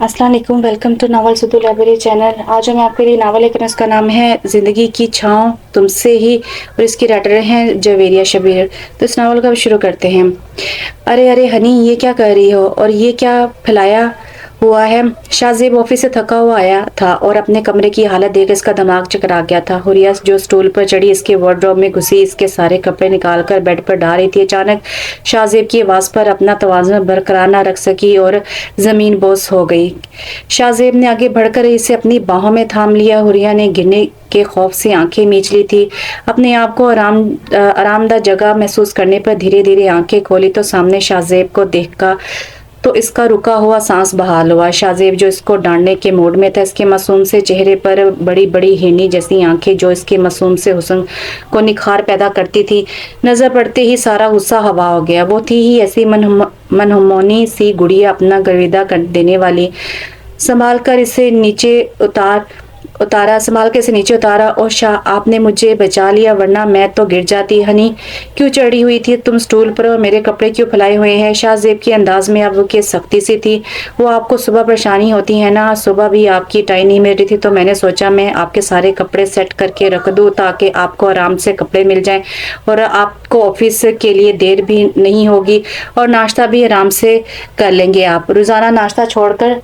अस्सलाम वालेकुम, welcome to Naval Sudhu library channel. आज मैं आपके लिए नावल लेकर उसका नाम है ज़िंदगी की छाँव तुमसे ही, और इसकी राइटर हैं जवेरिया शबीर। तो इस नावल का शुरू करते हैं। अरे अरे हनी, ये क्या कर रही हो और ये क्या फैलाया हुआ है? शाहजेब ऑफिस से थका हुआ आया था और अपने कमरे की हालत देख इसका दिमाग चकरा गया था। हुरिया जो स्टूल पर चढ़ी इसके वार्डरोब में घुसी इसके सारे कपड़े निकालकर बेड पर डाल रही थी, अचानक शाहजेब की आवाज पर अपना तवाज़ुन बरकरार न रख सकी और जमीन बोस हो गई। शाहजेब ने आगे बढ़कर इसे अपनी बाहों में थाम लिया। हुरिया ने गिरने के खौफ से आंखें मीच ली थी। अपने आप को आरामदा जगह महसूस करने पर धीरे धीरे आंखें खोली तो सामने शाहजेब को देखा तो इसका रुका हुआ सांस बहाल हुआ। शाहजेब जो इसको डांटने के मूड में था, इसके मासूम से चेहरे पर बड़ी बड़ी हिरनी जैसी आंखें जो इसके मासूम से हुस्न को निखार पैदा करती थी, नजर पड़ते ही सारा गुस्सा हवा हो गया। वो थी ही ऐसी मनमोहनी सी गुड़िया, अपना गर्विदा कर देने वाली। संभाल कर इसे नीचे उतारा संभाल के इसे नीचे उतारा। और शाह, आपने मुझे बचा लिया, वरना मैं तो गिर जाती। हनी, क्यों चढ़ी हुई थी तुम स्टूल पर और मेरे कपड़े क्यों फैलाए हुए हैं? शाहजेब के अंदाज में अब की सख्ती सी थी। वो आपको सुबह परेशानी होती है ना? सुबह भी आपकी टाई नहीं मिल रही थी तो मैंने सोचा मैं आपके सारे कपड़े सेट करके रख दूं ताकि आपको आराम से कपड़े मिल जाएं और आपको ऑफिस के लिए देर भी नहीं होगी और नाश्ता भी आराम से कर लेंगे। आप रोजाना नाश्ता छोड़कर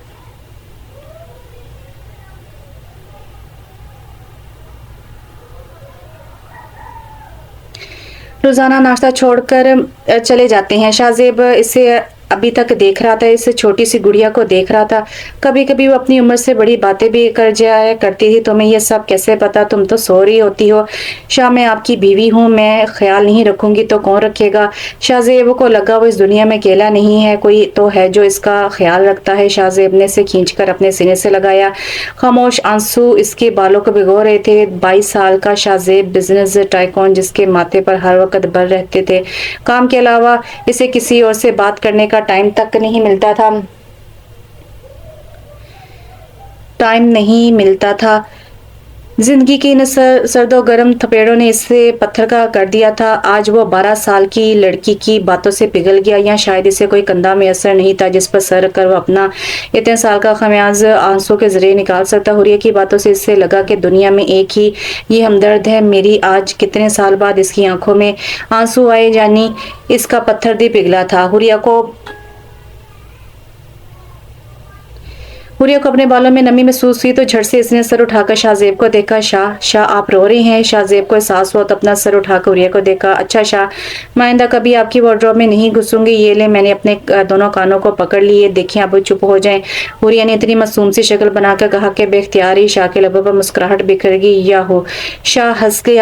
रोजाना नाश्ता छोड़कर चले जाते हैं। शाहजेब इसे अभी तक देख रहा था, इस छोटी सी गुड़िया को देख रहा था। कभी कभी वो अपनी उम्र से बड़ी बातें भी कर जाया करती थी। तुम्हें ये सब कैसे पता? तुम तो सो रही होती हो। शाह, मैं आपकी बीवी हूँ, मैं ख्याल नहीं रखूंगी तो कौन रखेगा? शाहजेब को लगा वो इस दुनिया में अकेला नहीं है, कोई तो है जो इसका ख्याल रखता है। शाहजेब ने इसे खींचकर अपने सीने से लगाया। खामोश आंसू इसके बालों को भिगो रहे थे। 22 साल का शाहजेब बिजनेस टाइकून जिसके माथे पर हर वक्त बल रहते थे। काम के अलावा इसे किसी और से बात करने का टाइम नहीं मिलता था। जिंदगी की इन सर्दो गर्म थपेड़ों ने इसे पत्थर का कर दिया था। आज वो 12 साल की लड़की की बातों से पिघल गया, या शायद इसे कोई कंधा में असर नहीं था जिस पर सर कर वो अपना इतने साल का खमियाज आंसू के जरिए निकाल सकता। हुरिया की बातों से इससे लगा कि दुनिया में एक ही ये हमदर्द है मेरी। आज कितने साल बाद इसकी आंखों में आंसू आए, यानी इसका पत्थर भी पिघला था। हुरिया को अपने बालों में नमी महसूस हुई तो झट से इसने सर उठाकर शाहजेब को देखा। शाह, शाह, आप रो रहे हैं? शाहजेब को एहसास हुआ तो अपना सर उठाकर हुरिया को देखा। अच्छा शाह, मैं आइंदा कभी आपकी वार्डरोब में नहीं घुसूंगी। ये ले, मैंने अपने दोनों कानों को पकड़ लिए, देखिए आप चुप हो जाएं। हुरिया ने इतनी मासूम सी शक्ल बनाकर कहा कि बेख्तियार ही शाह के लबों पर मुस्कुराहट बिखर गई। या हो, शाह हंस गई।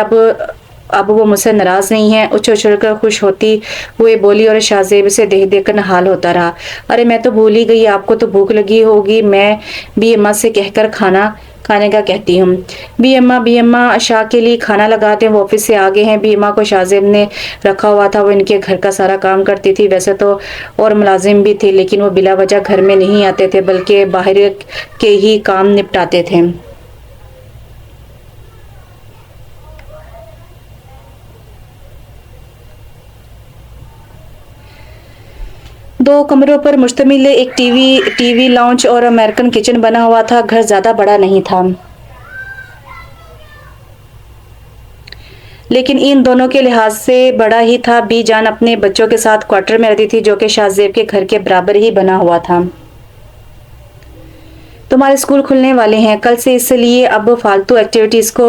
अब वो मुझसे नाराज नहीं है, उछल उछल कर खुश होती हुए बोली, और शाहजेब से देख देख कर नहाल होता रहा। अरे मैं तो भूल ही गई, आपको तो भूख लगी होगी। मैं भी अम्मा से कहकर खाना खाने का कहती हूँ। बी अम्मा शाह के लिए खाना लगाते हैं, वो ऑफिस से आ गए हैं। बी अम्मा को शाहजेब ने रखा हुआ था, वो इनके घर का सारा काम करती थी। वैसे तो और मुलाजिम भी थे लेकिन वो बिला वजह घर में नहीं आते थे बल्कि बाहर के ही काम निपटाते थे। दो कमरों पर मुश्तमिल एक टीवी लाउंज और अमेरिकन किचन बना हुआ था। घर ज्यादा बड़ा नहीं था लेकिन इन दोनों के लिहाज से बड़ा ही था। बी जान अपने बच्चों के साथ क्वार्टर में रहती थी जो कि शाहजेब के घर के बराबर ही बना हुआ था। तुम्हारे स्कूल खुलने वाले हैं कल से, इसलिए अब फालतू एक्टिविटीज को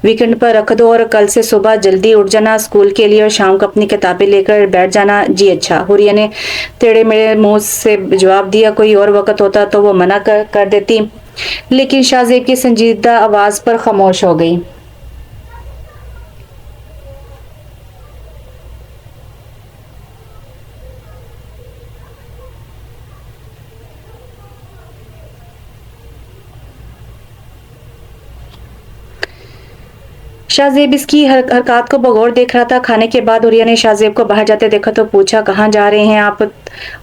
वीकेंड पर रख दो और कल से सुबह जल्दी उठ जाना स्कूल के लिए और शाम को अपनी किताबें लेकर बैठ जाना। जी अच्छा, हुरिया ने टेढ़े मेढ़े मुंह से जवाब दिया। कोई और वक्त होता तो वो मना कर देती लेकिन शाहजेब की संजीदा आवाज पर खामोश हो गई। शाहजेब इसकी हरकत को बगौर देख रहा था। खाने के बाद हुरिया ने शाहजेब को बाहर जाते देखा तो पूछा, कहाँ जा रहे हैं आप?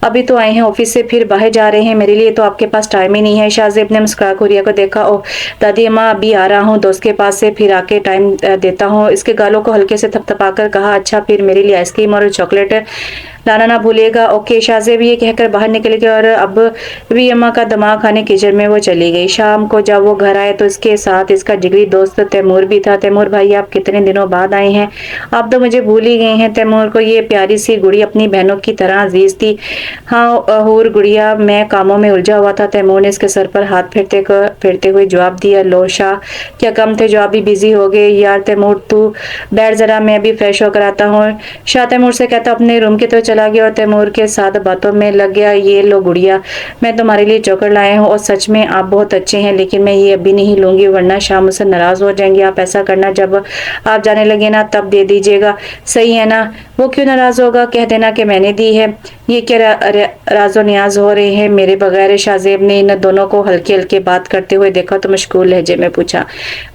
अभी तो आए हैं ऑफिस से, फिर बाहर जा रहे हैं, मेरे लिए तो आपके पास टाइम ही नहीं है। शाहजेब ने मुस्कुरा हुरिया को देखा। ओह दादी अम्मा, अभी आ रहा हूँ दोस्त के पास से, फिर आके टाइम देता हूँ। इसके गालों को हल्के से थपथपाकर कहा, अच्छा फिर मेरे लिए आइसक्रीम और चॉकलेट लाना ना भूलेगा। ओके। शाहजेब ये कहकर बाहर निकल गए और अब भी अम्मा का दिमाग खाने किचन में वो चली गई। शाम को जब वो घर आए तो इसके साथ इसका जिगरी दोस्त तैमूर भी था। तैमूर भाई, आप कितने दिनों बाद आए हैं? आप तो मुझे भूल ही गए हैं। तैमूर को ये प्यारी सी गुड़िया अपनी बहनों की तरह अजीज थी। हाँ हूर गुड़िया, मैं कामों में उलझा हुआ था। तैमूर ने इसके सर पर हाथ फेरते हुए जवाब दिया। लो शाह, क्या कम थे जो आप भी बिजी हो गए? यार तैमूर तू बैठ जरा, मैं अभी फ्रेश होकर आता हूँ। शाह तैमूर से कहता अपने रूम की तरफ चला गया और तैमूर के साथ बातों में लग गया। ये लो गुड़िया, मैं तुम्हारे लिए चॉकलेट लाया हूँ और सच में आप बहुत अच्छे हैं, लेकिन मैं ये अभी नहीं लूंगी वरना शाह मुझसे नाराज हो जाएंगे। आप ऐसा करना, जब आप जाने लगे ना तब दे दीजिएगा, सही है ना? वो क्यों नाराज होगा? कह देना कि मैंने दी है। ये क्या राजो न्याज हो रहे हैं मेरे बगैर? शाहजेब ने इन दोनों को हल्के हल्के बात करते हुए देखा तो मशगूल लहजे में पूछा,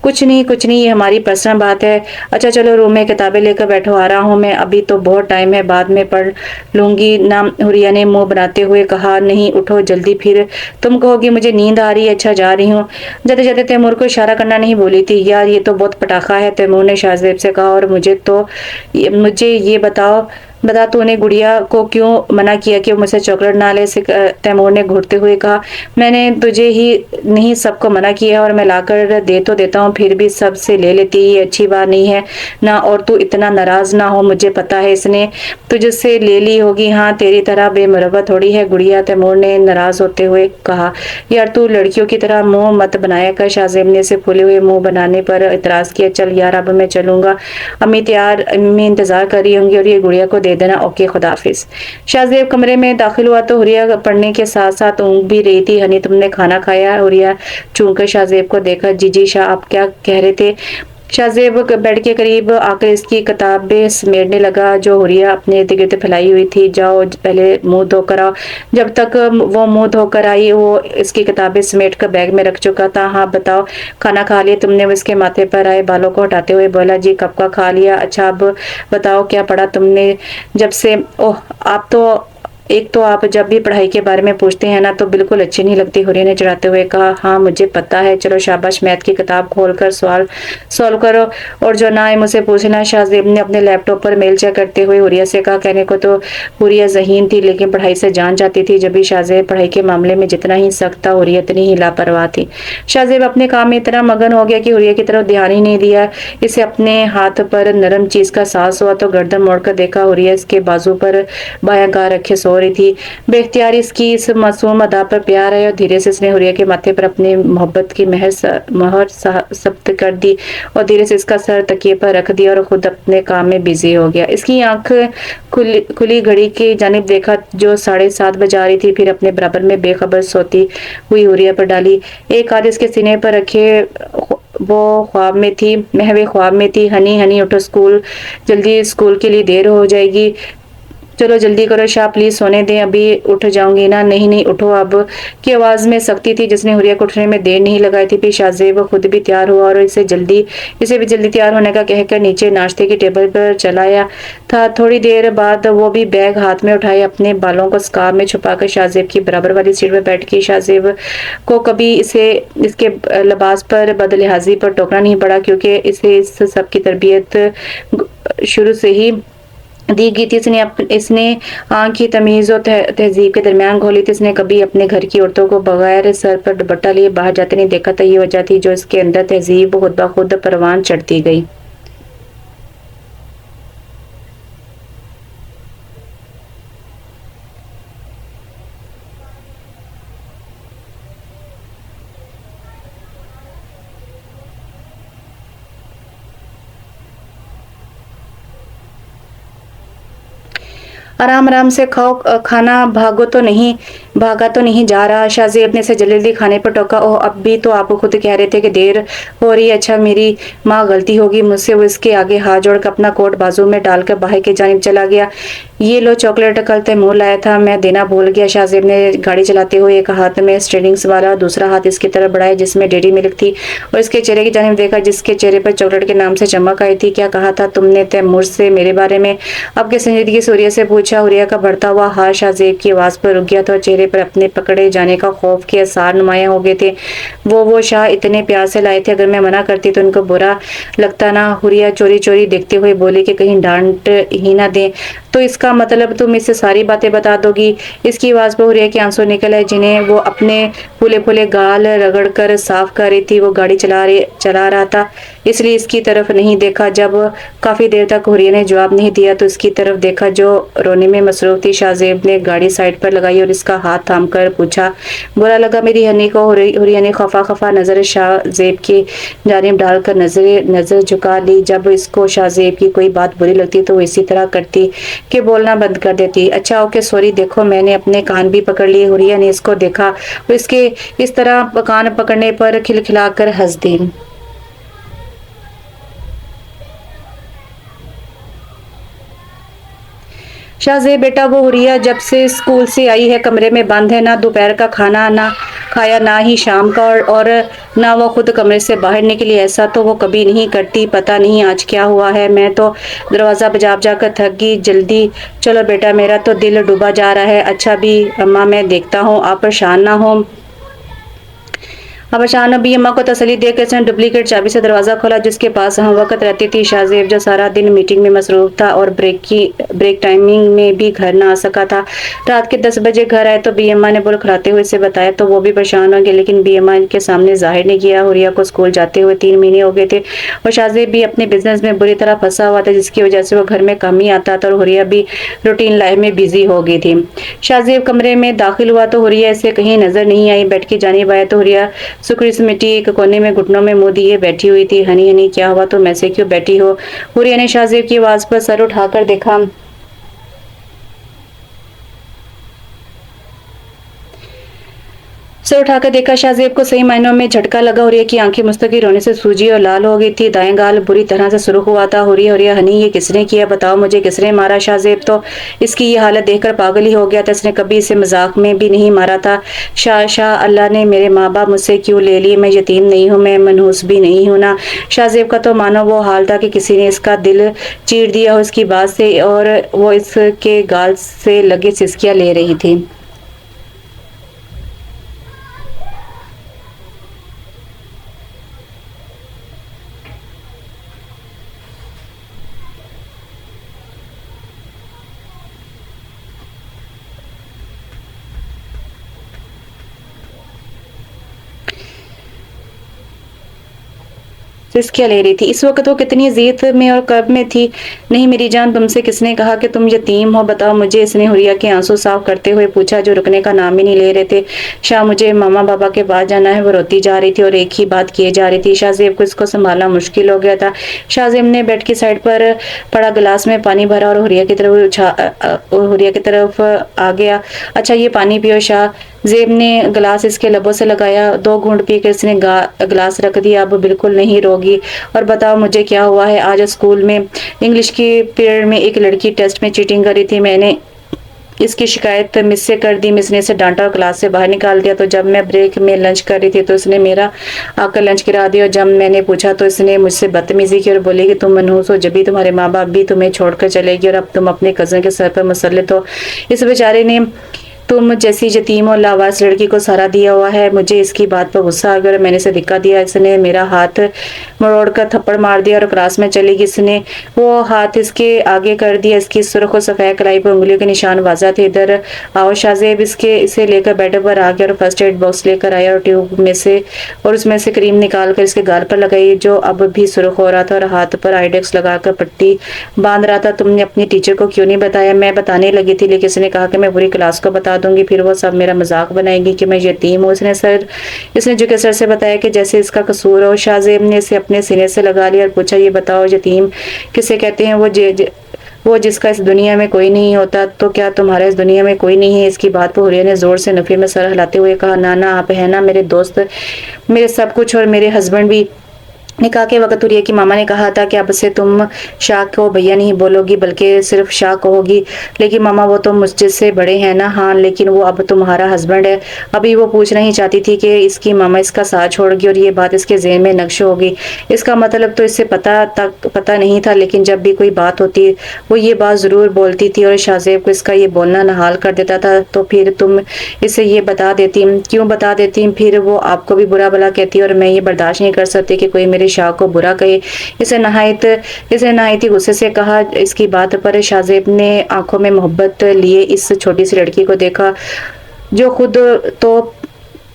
कुछ नहीं कुछ नहीं, ये हमारी पर्सनल बात है। अच्छा चलो रूम में किताबें लेकर बैठो, आ रहा हूँ मैं, अभी तो बहुत टाइम है, बाद में पढ़ लूंगी ना। हुरिया ने मुंह बनाते हुए कहा, नहीं उठो जल्दी, फिर तुम कहोगी मुझे नींद आ रही है। अच्छा जा रही हूँ। जाते जाते तैमूर को इशारा करना नहीं बोली थी। यार ये तो बहुत पटाखा है, तैमूर ने शाहजेब से कहा। और मुझे ये बता तूने गुड़िया को क्यों मना किया कि वो मुझसे चॉकलेट ना ले? तैमूर ने घुटते हुए कहा, मैंने तुझे ही नहीं सबको मना किया है, और मैं लाकर दे तो देता हूँ, फिर भी सबसे ले लेती, ये अच्छी बात नहीं है ना। और तू इतना नाराज ना हो, मुझे पता है इसने तुझसे ले ली होगी। हाँ तेरी तरह बेमुरव्वत थोड़ी है गुड़िया, तैमूर ने नाराज होते हुए कहा। यार तू लड़कियों की तरह मुंह मत बनाया कर। शाहजेब ने से फूले हुए मुंह बनाने पर इतराज किया। चल यार अब मैं चलूंगा, अम्मी इंतजार कर रही होंगी, और ये गुड़िया को दे देना। ओके खुदाफिज। शाहजेब कमरे में दाखिल हुआ तो हुरिया पढ़ने के साथ साथ ऊँग भी रही थी। हनी तुमने खाना खाया? हुरिया चूम कर शाहजेब को देखा। जी शाह, आप क्या कह रहे थे? शाहजेब बेड के करीब आकर इसकी किताबें समेटने लगा जो हुरिया अपने इर्द गिर्द फैलाई हुई थी। जाओ पहले मुंह धोकर आओ। जब तक वो मुंह धोकर आई वो इसकी किताबें समेट कर बैग में रख चुका था। हाँ बताओ, खाना खा लिया तुमने? वो इसके माथे पर आए बालों को हटाते हुए बोला। जी कब का खा लिया। अच्छा अब बताओ क्या पढ़ा तुमने जब से? ओह आप तो एक तो आप जब भी पढ़ाई के बारे में पूछते हैं ना तो बिल्कुल अच्छी नहीं लगती। हुरिया ने चिढ़ाते हुए कहा। हाँ मुझे पता है, चलो शाबाश, मैथ की किताब खोलकर सवाल सॉल्व करो और जो ना आए मुझसे पूछना। शाहजेब ने अपने लैपटॉप पर मेल चेक करते हुए हुरिया से कहा। कहने को तो हुरिया ज़हीन थी लेकिन पढ़ाई से जान जाती थी। जब भी शाहजेब पढ़ाई के मामले में जितना ही सख्त था, हुरिया इतनी ही लापरवाह थी। शाहजेब अपने काम में इतना मगन हो गया कि हुरिया की तरफ ध्यान ही नहीं दिया। इसे अपने हाथ पर नरम चीज का एहसास हुआ तो गर्दन मोड़कर देखा। हुरिया इसके बाजू पर बायां गाल रखे सो रही थी। बेख्तियार इसकी इस मासूम अदा पर प्यार है और धीरे से इसने हुरिया के माथे पर अपनी मोहब्बत की मोहर सब्त कर दी और धीरे से इसका सर तकिए पर रख दिया और खुद अपने काम में बिजी हो गया। इसकी आंख खुली घड़ी की जानिब देखा जो 7:30 बजा रही थी। फिर अपने बराबर में बेखबर सोती हुई हुरिया पर डाली। एक हाथ इसके सीने पर रखे वो ख्वाब में थी, महवे ख्वाब में थी। हनी हनी उठो, जल्दी स्कूल के लिए देर हो जाएगी, चलो जल्दी करो शाह, प्लीज सोने दें, अभी उठ जाऊंगी ना। नहीं नहीं उठो अब की आवाज में सख्ती थी जिसने हुरिया को उठने में देर नहीं लगाई थी। फिर शाहजेब खुद भी तैयार हुआ और इसे भी जल्दी तैयार होने का कहकर नीचे नाश्ते की टेबल पर चलाया था। थोड़ी देर बाद वो भी बैग हाथ में उठाए अपने बालों को स्कार्फ में छुपाकर शाहजेब की बराबर वाली सीट पर बैठ गई। शाहजेब को कभी इसके लिबास पर बदलिहाजी पर टोकना नहीं पड़ा क्योंकि इसे इस सब की तरबियत शुरू से ही दी गई थी। इसने आंख की तमीज और तहजीब के दरमियान घोली थी। इसने कभी अपने घर की औरतों को बगैर सर पर दुपट्टा लिए बाहर जाते नहीं देखा था। ये वजह थी जो इसके अंदर तहजीब खुद ब खुद परवान चढ़ती गई। आराम आराम से खाओ खाना, भागो तो नहीं। भागा तो नहीं जा रहा? शाहजेब ने इसे जल्दी जल्दी खाने पर टोका। ओह, अब भी तो आप खुद कह रहे थे कि देर हो रही है। अच्छा, मेरी माँ गलती होगी मुझसे। वो इसके आगे हाथ जोड़कर अपना कोट बाजू में डालकर बाहर की जानिब चला गया। ये लो चॉकलेट, कल तैमूर लाया था, मैं देना भूल गया। शाहजेब ने गाड़ी चलाते हुए एक हाथ में स्टीयरिंग वाला दूसरा हाथ इसकी तरफ बढ़ाया जिसमें डेयरी मिल्क थी और इसके चेहरे की जानिब देखा जिसके चेहरे पर चॉकलेट के नाम से चमक आई थी। क्या कहा था तुमने तैमूर से मेरे बारे में? अब के संजीदगी से हुरिया से पूछा। हुरिया का बढ़ता हुआ हाथ शाहजेब की आवाज पर रुक गया था और चेहरे पर अपने पकड़े जाने का खौफ के आसार नुमाया हो गए थे। वो शाह इतने प्यार से लाए थे, अगर मैं मना करती तो उनको बुरा लगता ना? हुरिया चोरी चोरी देखते हुए बोली कि कहीं डांट ही ना दे। तो इसका मतलब तुम इससे सारी बातें बता दोगी? इसकी आवाज पर हुरिया के आंसू निकल आए जिन्हें वो अपने फूले फूले गाल रगड़ कर साफ कर रही थी। वो गाड़ी चला रहा था इसलिए इसकी तरफ नहीं देखा। जब काफी देर तक हुरिया ने जवाब नहीं दिया तो इसकी तरफ देखा जो रोने में मसरूफ थी। शाहजेब ने गाड़ी साइड पर लगाई और इसका हाथ थाम कर पूछा, बुरा लगा मेरी हनी को? हुरिया ने खफा खफा नजर शाहजेब की जानिब डालकर नजर झुका ली। जब इसको शाहजेब की कोई बात बुरी लगती तो वो इसी तरह करती कि बोलना बंद कर देती। अच्छा ओके सॉरी, देखो मैंने अपने कान भी पकड़ लिए। हुरिया ने इसको देखा और इसके इस तरह कान पकड़ने पर खिलखिलाकर हंस दी। शाहजेब बेटा, वो हुरिया जब से स्कूल से आई है कमरे में बंद है, ना दोपहर का खाना ना खाया ना ही शाम का, और ना वो खुद कमरे से बाहर निकली। ऐसा तो वो कभी नहीं करती, पता नहीं आज क्या हुआ है। मैं तो दरवाज़ा बजा बजा कर थक गई। जल्दी चलो बेटा, मेरा तो दिल डूबा जा रहा है। अच्छा भी अम्मा, मैं देखता हूँ, आप परेशान ना हो। अब अचानक भी अम्मा को तसल्ली देकर इसने डुप्लीकेट चाबी से दरवाजा खोला जिसके पास हम वक्त रहती थी। शाहजेब जो सारा दिन मीटिंग में मसरूफ था और ब्रेक टाइमिंग में भी घर ना आ सका था, रात के 10 बजे घर आए तो बी अम्मा ने बुलखलाते हुए इसे बताया तो वो भी परेशान हो गए, लेकिन बी अम्मा के सामने जाहिर नहीं किया। हुरिया को स्कूल जाते हुए 3 महीने हो गए थे और शाहजेब भी अपने बिजनेस में बुरी तरह फंसा हुआ था जिसकी वजह से वो घर में कम ही आता था और हुरिया भी रूटीन लाइफ में बिजी हो गई थी। शाहजेब कमरे में दाखिल हुआ तो हुरिया इसे कहीं नजर नहीं आई। बेड की जानिब आया तो हुरिया सुकड़ी समेटी एक कोने में घुटनों में मुंह दिए बैठी हुई थी। हनी हनी क्या हुआ, तुम ऐसे क्यों बैठी हो? हुरिया ने शाहजेब की आवाज पर सर उठाकर देखा। सर उठाकर देखा, शाहजेब को सही मायनों में झटका लगा। हुरिया की आंखें मुस्तकिल रोने से सूजी और लाल हो गई थी। दाएं गाल बुरी तरह से सुर्ख हुआ था। हुरिया हुरिया हनी, ये किसने किया? बताओ मुझे, किसने मारा? शाहजेब तो इसकी ये हालत देखकर पागल ही हो गया था। इसने कभी इसे मजाक में भी नहीं मारा था। शाह अल्लाह ने मेरे माँ बाप मुझसे क्यों ले लिए? मैं यतीम नहीं हूँ, मैं मनहूस भी नहीं हूँ ना। शाहजेब का तो मानो वो हाल था कि किसी ने इसका दिल चीर दिया हो इसकी बात से, और वो इसके गाल से लगे सिसकियां ले रही थी। सिसकियां ले रही थी। इस वक्त वो कितनी जीत में और कर्ब में थी। नहीं मेरी जान, तुमसे किसने कहा कि तुम यतीम हो? बताओ मुझे, इसने हुरिया के आंसू साफ करते हुए पूछा जो रुकने का नाम ही नहीं ले रहे थे। शाह, मुझे मामा बाबा के पास जाना है। वो रोती जा रही थी और एक ही बात किए जा रही थी। शाहजेब को इसको संभालना मुश्किल हो गया था। शाहजेब ने बेड की साइड पर पड़ा गिलास में पानी भरा और हुरिया की तरफ आ गया। अच्छा ये पानी पियो। शाहजेब ने गिलास इसके लबों से लगाया। 2 घूंट पी कर इसने गिलास रख दिया। अब बिल्कुल नहीं रोगी। और बताओ मुझे क्या हुआ है? आज स्कूल में इंग्लिश की पीरियड में एक लड़की टेस्ट में चीटिंग करी थी। मैंने इसकी शिकायत मिस से कर दी। मिस ने इसे डांटा और क्लास से बाहर निकाल दिया। तो जब मैं ब्रेक में लंच कर रही थी तो इसने मेरा आकर लंच गिरा दिया। और जब मैंने पूछा तो इसने मुझसे बदतमीजी की और बोली कि तुम मनहूस हो, जब भी तुम्हारे माँ बाप भी तुम्हें छोड़कर चलेगी और अब तुम अपने कजन के सर पर मुसल्लत हो। इस बेचारे ने तुम जैसी यतीम और लावारिस लड़की को सहारा दिया हुआ है। मुझे इसकी बात पर गुस्सा आ गया और मैंने इसे धिक्का दिया। इसने मेरा हाथ मरोड़कर थप्पड़ मार दिया और क्लास में चली गई। इसने वो हाथ इसके आगे कर दिया। इसकी सुर्ख और सफेद कलाई पर उंगलियों के निशान वाज़ा थे। इधर आओ। शाहजेब इसे लेकर बेड पर आ गया और फर्स्ट एड बॉक्स लेकर आया और ट्यूब में से और उसमें से क्रीम निकाल कर इसके गाल पर लगाई जो अब भी सुर्ख हो रहा था, और हाथ पर आइडेक्स लगाकर पट्टी बांध रहा था। तुमने अपनी टीचर को क्यों नहीं बताया? मैं बताने लगी थी लेकिन इसने कहा कि मैं पूरी क्लास को बता दूंगी, फिर वो सब मेरा मजाक बनाएगी कि मैं यतीम हूँ। इसने झुके सर से बताया कि जैसे इसका कसूर हो। शाहजेब ने इसे अपने सीने से लगा लिया और पूछा, ये बताओ यतीम किसे कहते हैं? वो जिसका इस दुनिया में कोई नहीं होता, तो क्या तुम्हारा इस दुनिया में कोई नहीं है? इसकी बात पर हुरिया ने जोर से नफी में सर हिलाते हुए कहा, नाना आप है ना मेरे दोस्त, मेरे सब कुछ और मेरे हस्बैंड भी। निकाह के वक्त हुरिया की मामा ने कहा था कि अब से तुम शाह को भैया नहीं बोलोगी बल्कि सिर्फ शाह कहोगी। लेकिन मामा वो तो मुझसे बड़े हैं ना। हाँ लेकिन वो अब तुम्हारा हस्बैंड है। अभी वो पूछना ही चाहती थी कि इसकी मामा इसका साथ छोड़गी और ये बात इसके ज़हन में नक्श होगी। इसका मतलब तो इससे पता नहीं था, लेकिन जब भी कोई बात होती वो ये बात ज़रूर बोलती थी और शाहजेब को इसका ये बोलना नहाल कर देता था। तो फिर तुम इसे ये बता देती। क्यों बता देती? फिर वो आपको भी बुरा भला कहती और मैं ये बर्दाश्त नहीं कर सकती कि कोई मेरे शाह को बुरा कहे। इसे नहायत ही गुस्से से कहा। इसकी बात पर शाहजेब ने आंखों में मोहब्बत लिए इस छोटी सी लड़की को देखा जो खुद तो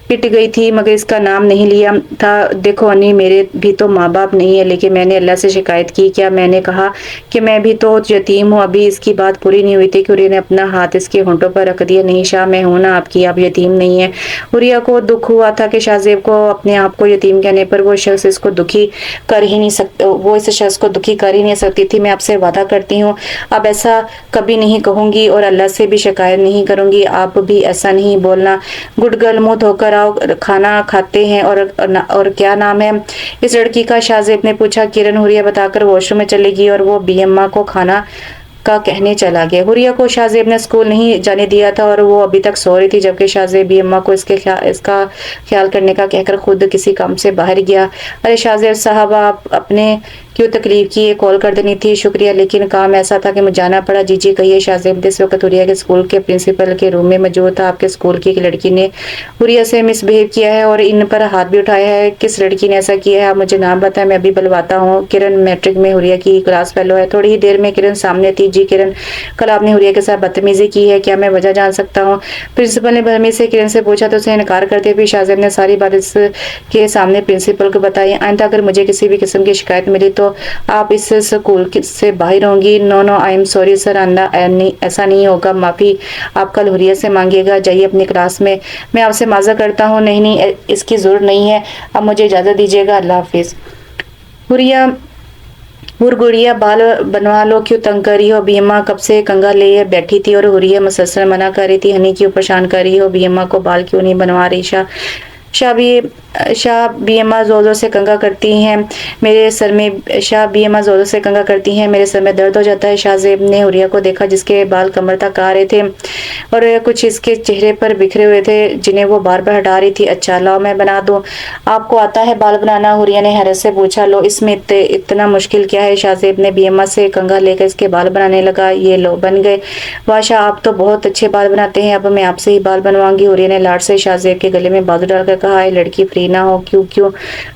पिट गई थी मगर इसका नाम नहीं लिया था। देखो अन्नी, मेरे भी तो माँ बाप नहीं है, लेकिन मैंने अल्लाह से शिकायत की क्या? मैंने कहा कि मैं भी तो यतीम हूँ। अभी इसकी बात पूरी नहीं हुई थी कि हुरिया ने अपना हाथ इसके होंठों पर रख दिया। नहीं शाह, मैं हूं ना आपकी, आप यतीम नहीं है। हुरिया को दुख हुआ था कि शाहजेब को अपने आप को यतीम कहने पर वो शख्स इसको दुखी कर ही नहीं सकता, वो इस शख्स को दुखी कर ही नहीं सकती थी। मैं आपसे वादा करती हूँ अब ऐसा कभी नहीं कहूंगी और अल्लाह से भी शिकायत नहीं करूंगी। आप भी ऐसा नहीं बोलना। गुडगल मुंह धोकर आओ, खाना खाते हैं। और क्या नाम है इस लड़की का? शाहजेब ने पूछा। किरण। हुरिया बताकर वॉशरूम में चली गई और वो बीएम्मा को खाना का कहने चला गया। हुरिया को शाहजेब ने स्कूल नहीं जाने दिया था और वो अभी तक सो रही थी, जबकि शाहजेब बीएम्मा को इसका ख्याल करने का कहकर खुद किसी काम से बाहर गया। अरे शाहजेब साहब, आप अपने क्यों तकलीफ की? कॉल कर देनी थी। शुक्रिया, लेकिन काम ऐसा था कि मुझे जाना पड़ा। जी जी कहिए। शाहजेब ने इस वक्त हुरिया के स्कूल के प्रिंसिपल के रूम में मौजूद था। आपके स्कूल की एक लड़की ने हुरिया से मिसबिहेव किया है और इन पर हाथ भी उठाया है। किस लड़की ने ऐसा किया है? आप मुझे नाम बताएं, मैं अभी बुलवाता हूँ। किरण मैट्रिक में हुरिया की क्लास फेलो है। थोड़ी ही देर में किरण सामने थी। जी किरण, कल आपने हुरिया के साथ बदतमीजी की है, क्या मैं वजह जान सकता हूँ? प्रिंसिपल ने बदतमीजी से किरण से पूछा तो उसे इनकार करते हुए शाहजेब ने सारी बात इसके सामने प्रिंसिपल को बताई। आइंदा अगर मुझे किसी भी किस्म की शिकायत मिली तो आप इस स्कूल से बाहर होंगी। No no, I am sorry sir, आइंदा ऐसा नहीं होगा। माफी आप कल हुरिया से मांगिएगा। जाइए अपनी क्लास में। मैं आपसे माजा करता हूँ। नहीं नहीं, इसकी जरूरत नहीं है। अब मुझे इजाजत दीजिएगा। अल्लाह हाफिज। हुरिया, गुड़िया बाल बनवा लो, क्यों तंग कर रही हो? बीएम्मा कब से कंगा ले बैठी थी और हुरिया मुसलसल मना कर रही थी। हनी क्यों परेशान कर रही हो? बीएम्मा को बाल क्यों नहीं बनवा रही? शाह बीएम्मा जोर जोर से कंगा करती हैं मेरे सर में। शाह बीएम्मा जोर जोर से कंगा करती हैं, मेरे सर में दर्द हो जाता है। शाहजेब ने हुरिया को देखा जिसके बाल कमर तक आ रहे थे और कुछ इसके चेहरे पर बिखरे हुए थे जिन्हें वो बार बार हटा रही थी। अच्छा लाओ मैं बना दूं। आपको आता है बाल बनाना? हुरिया ने हैरत से पूछा। लो, इसमें इतना मुश्किल क्या है? शाहजेब ने बीएम्मा से कंगा लेकर इसके बाल बनाने लगा। ये लो बन गए। वाह शाह, आप तो बहुत अच्छे बाल बनाते हैं। अब मैं आपसे ही बाल बनवाऊंगी। हुरिया ने लाड से शाहजेब के गले में बाजू डालकर कहा। लड़की फ्री ना हो? क्यों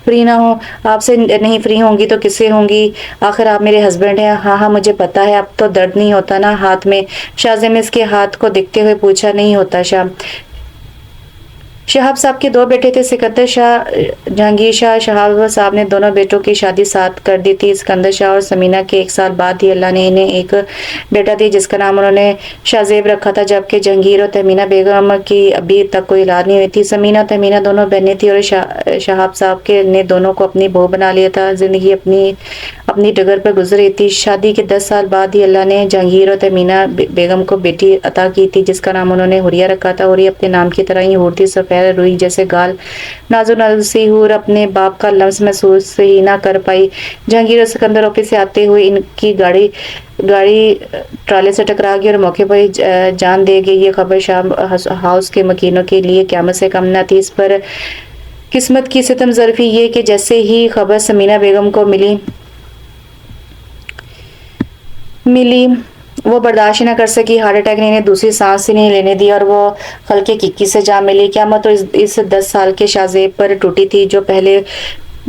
फ्री ना हो? आपसे नहीं फ्री होंगी तो किससे होंगी? आखिर आप मेरे हस्बैंड हैं। हाँ हाँ मुझे पता है। अब तो दर्द नहीं होता ना हाथ में? शाहजेब ने इसके हाथ को देखते हुए पूछा। नहीं होता शाह। शहाब साहब के दो बेटे थे, सिकंदर शाह, जहांगीर शाह। शहाब साहब ने दोनों बेटों की शादी साथ कर दी थी। सिकंदर शाह और समीना के 1 साल बाद ही अल्लाह ने इन्हें एक बेटा दिया जिसका नाम उन्होंने शाहजेब रखा था, जबकि जहांगीर और तहमीना बेगम की अभी तक कोई औलाद नहीं हुई थी। समीना और तहमीना दोनों बहनें थी और शहाब साहब के ने दोनों को अपनी बहू बना लिया था। जिंदगी अपनी डगर पर गुजर रही थी। शादी के 10 साल बाद ही अल्लाह ने जहांगीर और तहमीना बेगम को बेटी अता की थी जिसका नाम उन्होंने हुरिया रखा था। हुरिया अपने नाम की तरह ही उड़ती सफेद रुई जैसे गाल, नाजो नाजुसी हूर अपने बाप का लफ्ज महसूस ही ना कर पाई। जहांगीर और सिकंदर ऑफिस से आते हुए इनकी गाड़ी ट्राले से टकरा गई और मौके पर ही जान दे गई। ये खबर शाम हाउस के मकीनों के लिए क़यामत से कम न थी। इस पर किस्मत की सितम ज़रफ़ी ये कि जैसे ही खबर समीना बेगम को मिली वो बर्दाश्त न कर सकी। हार्ट अटैक ने इन्हें दूसरी सांस ही नहीं लेने दी और वो हल्के किक्की से जा मिली। क़यामत तो इस 10 साल के शाहजेब पर टूटी थी जो पहले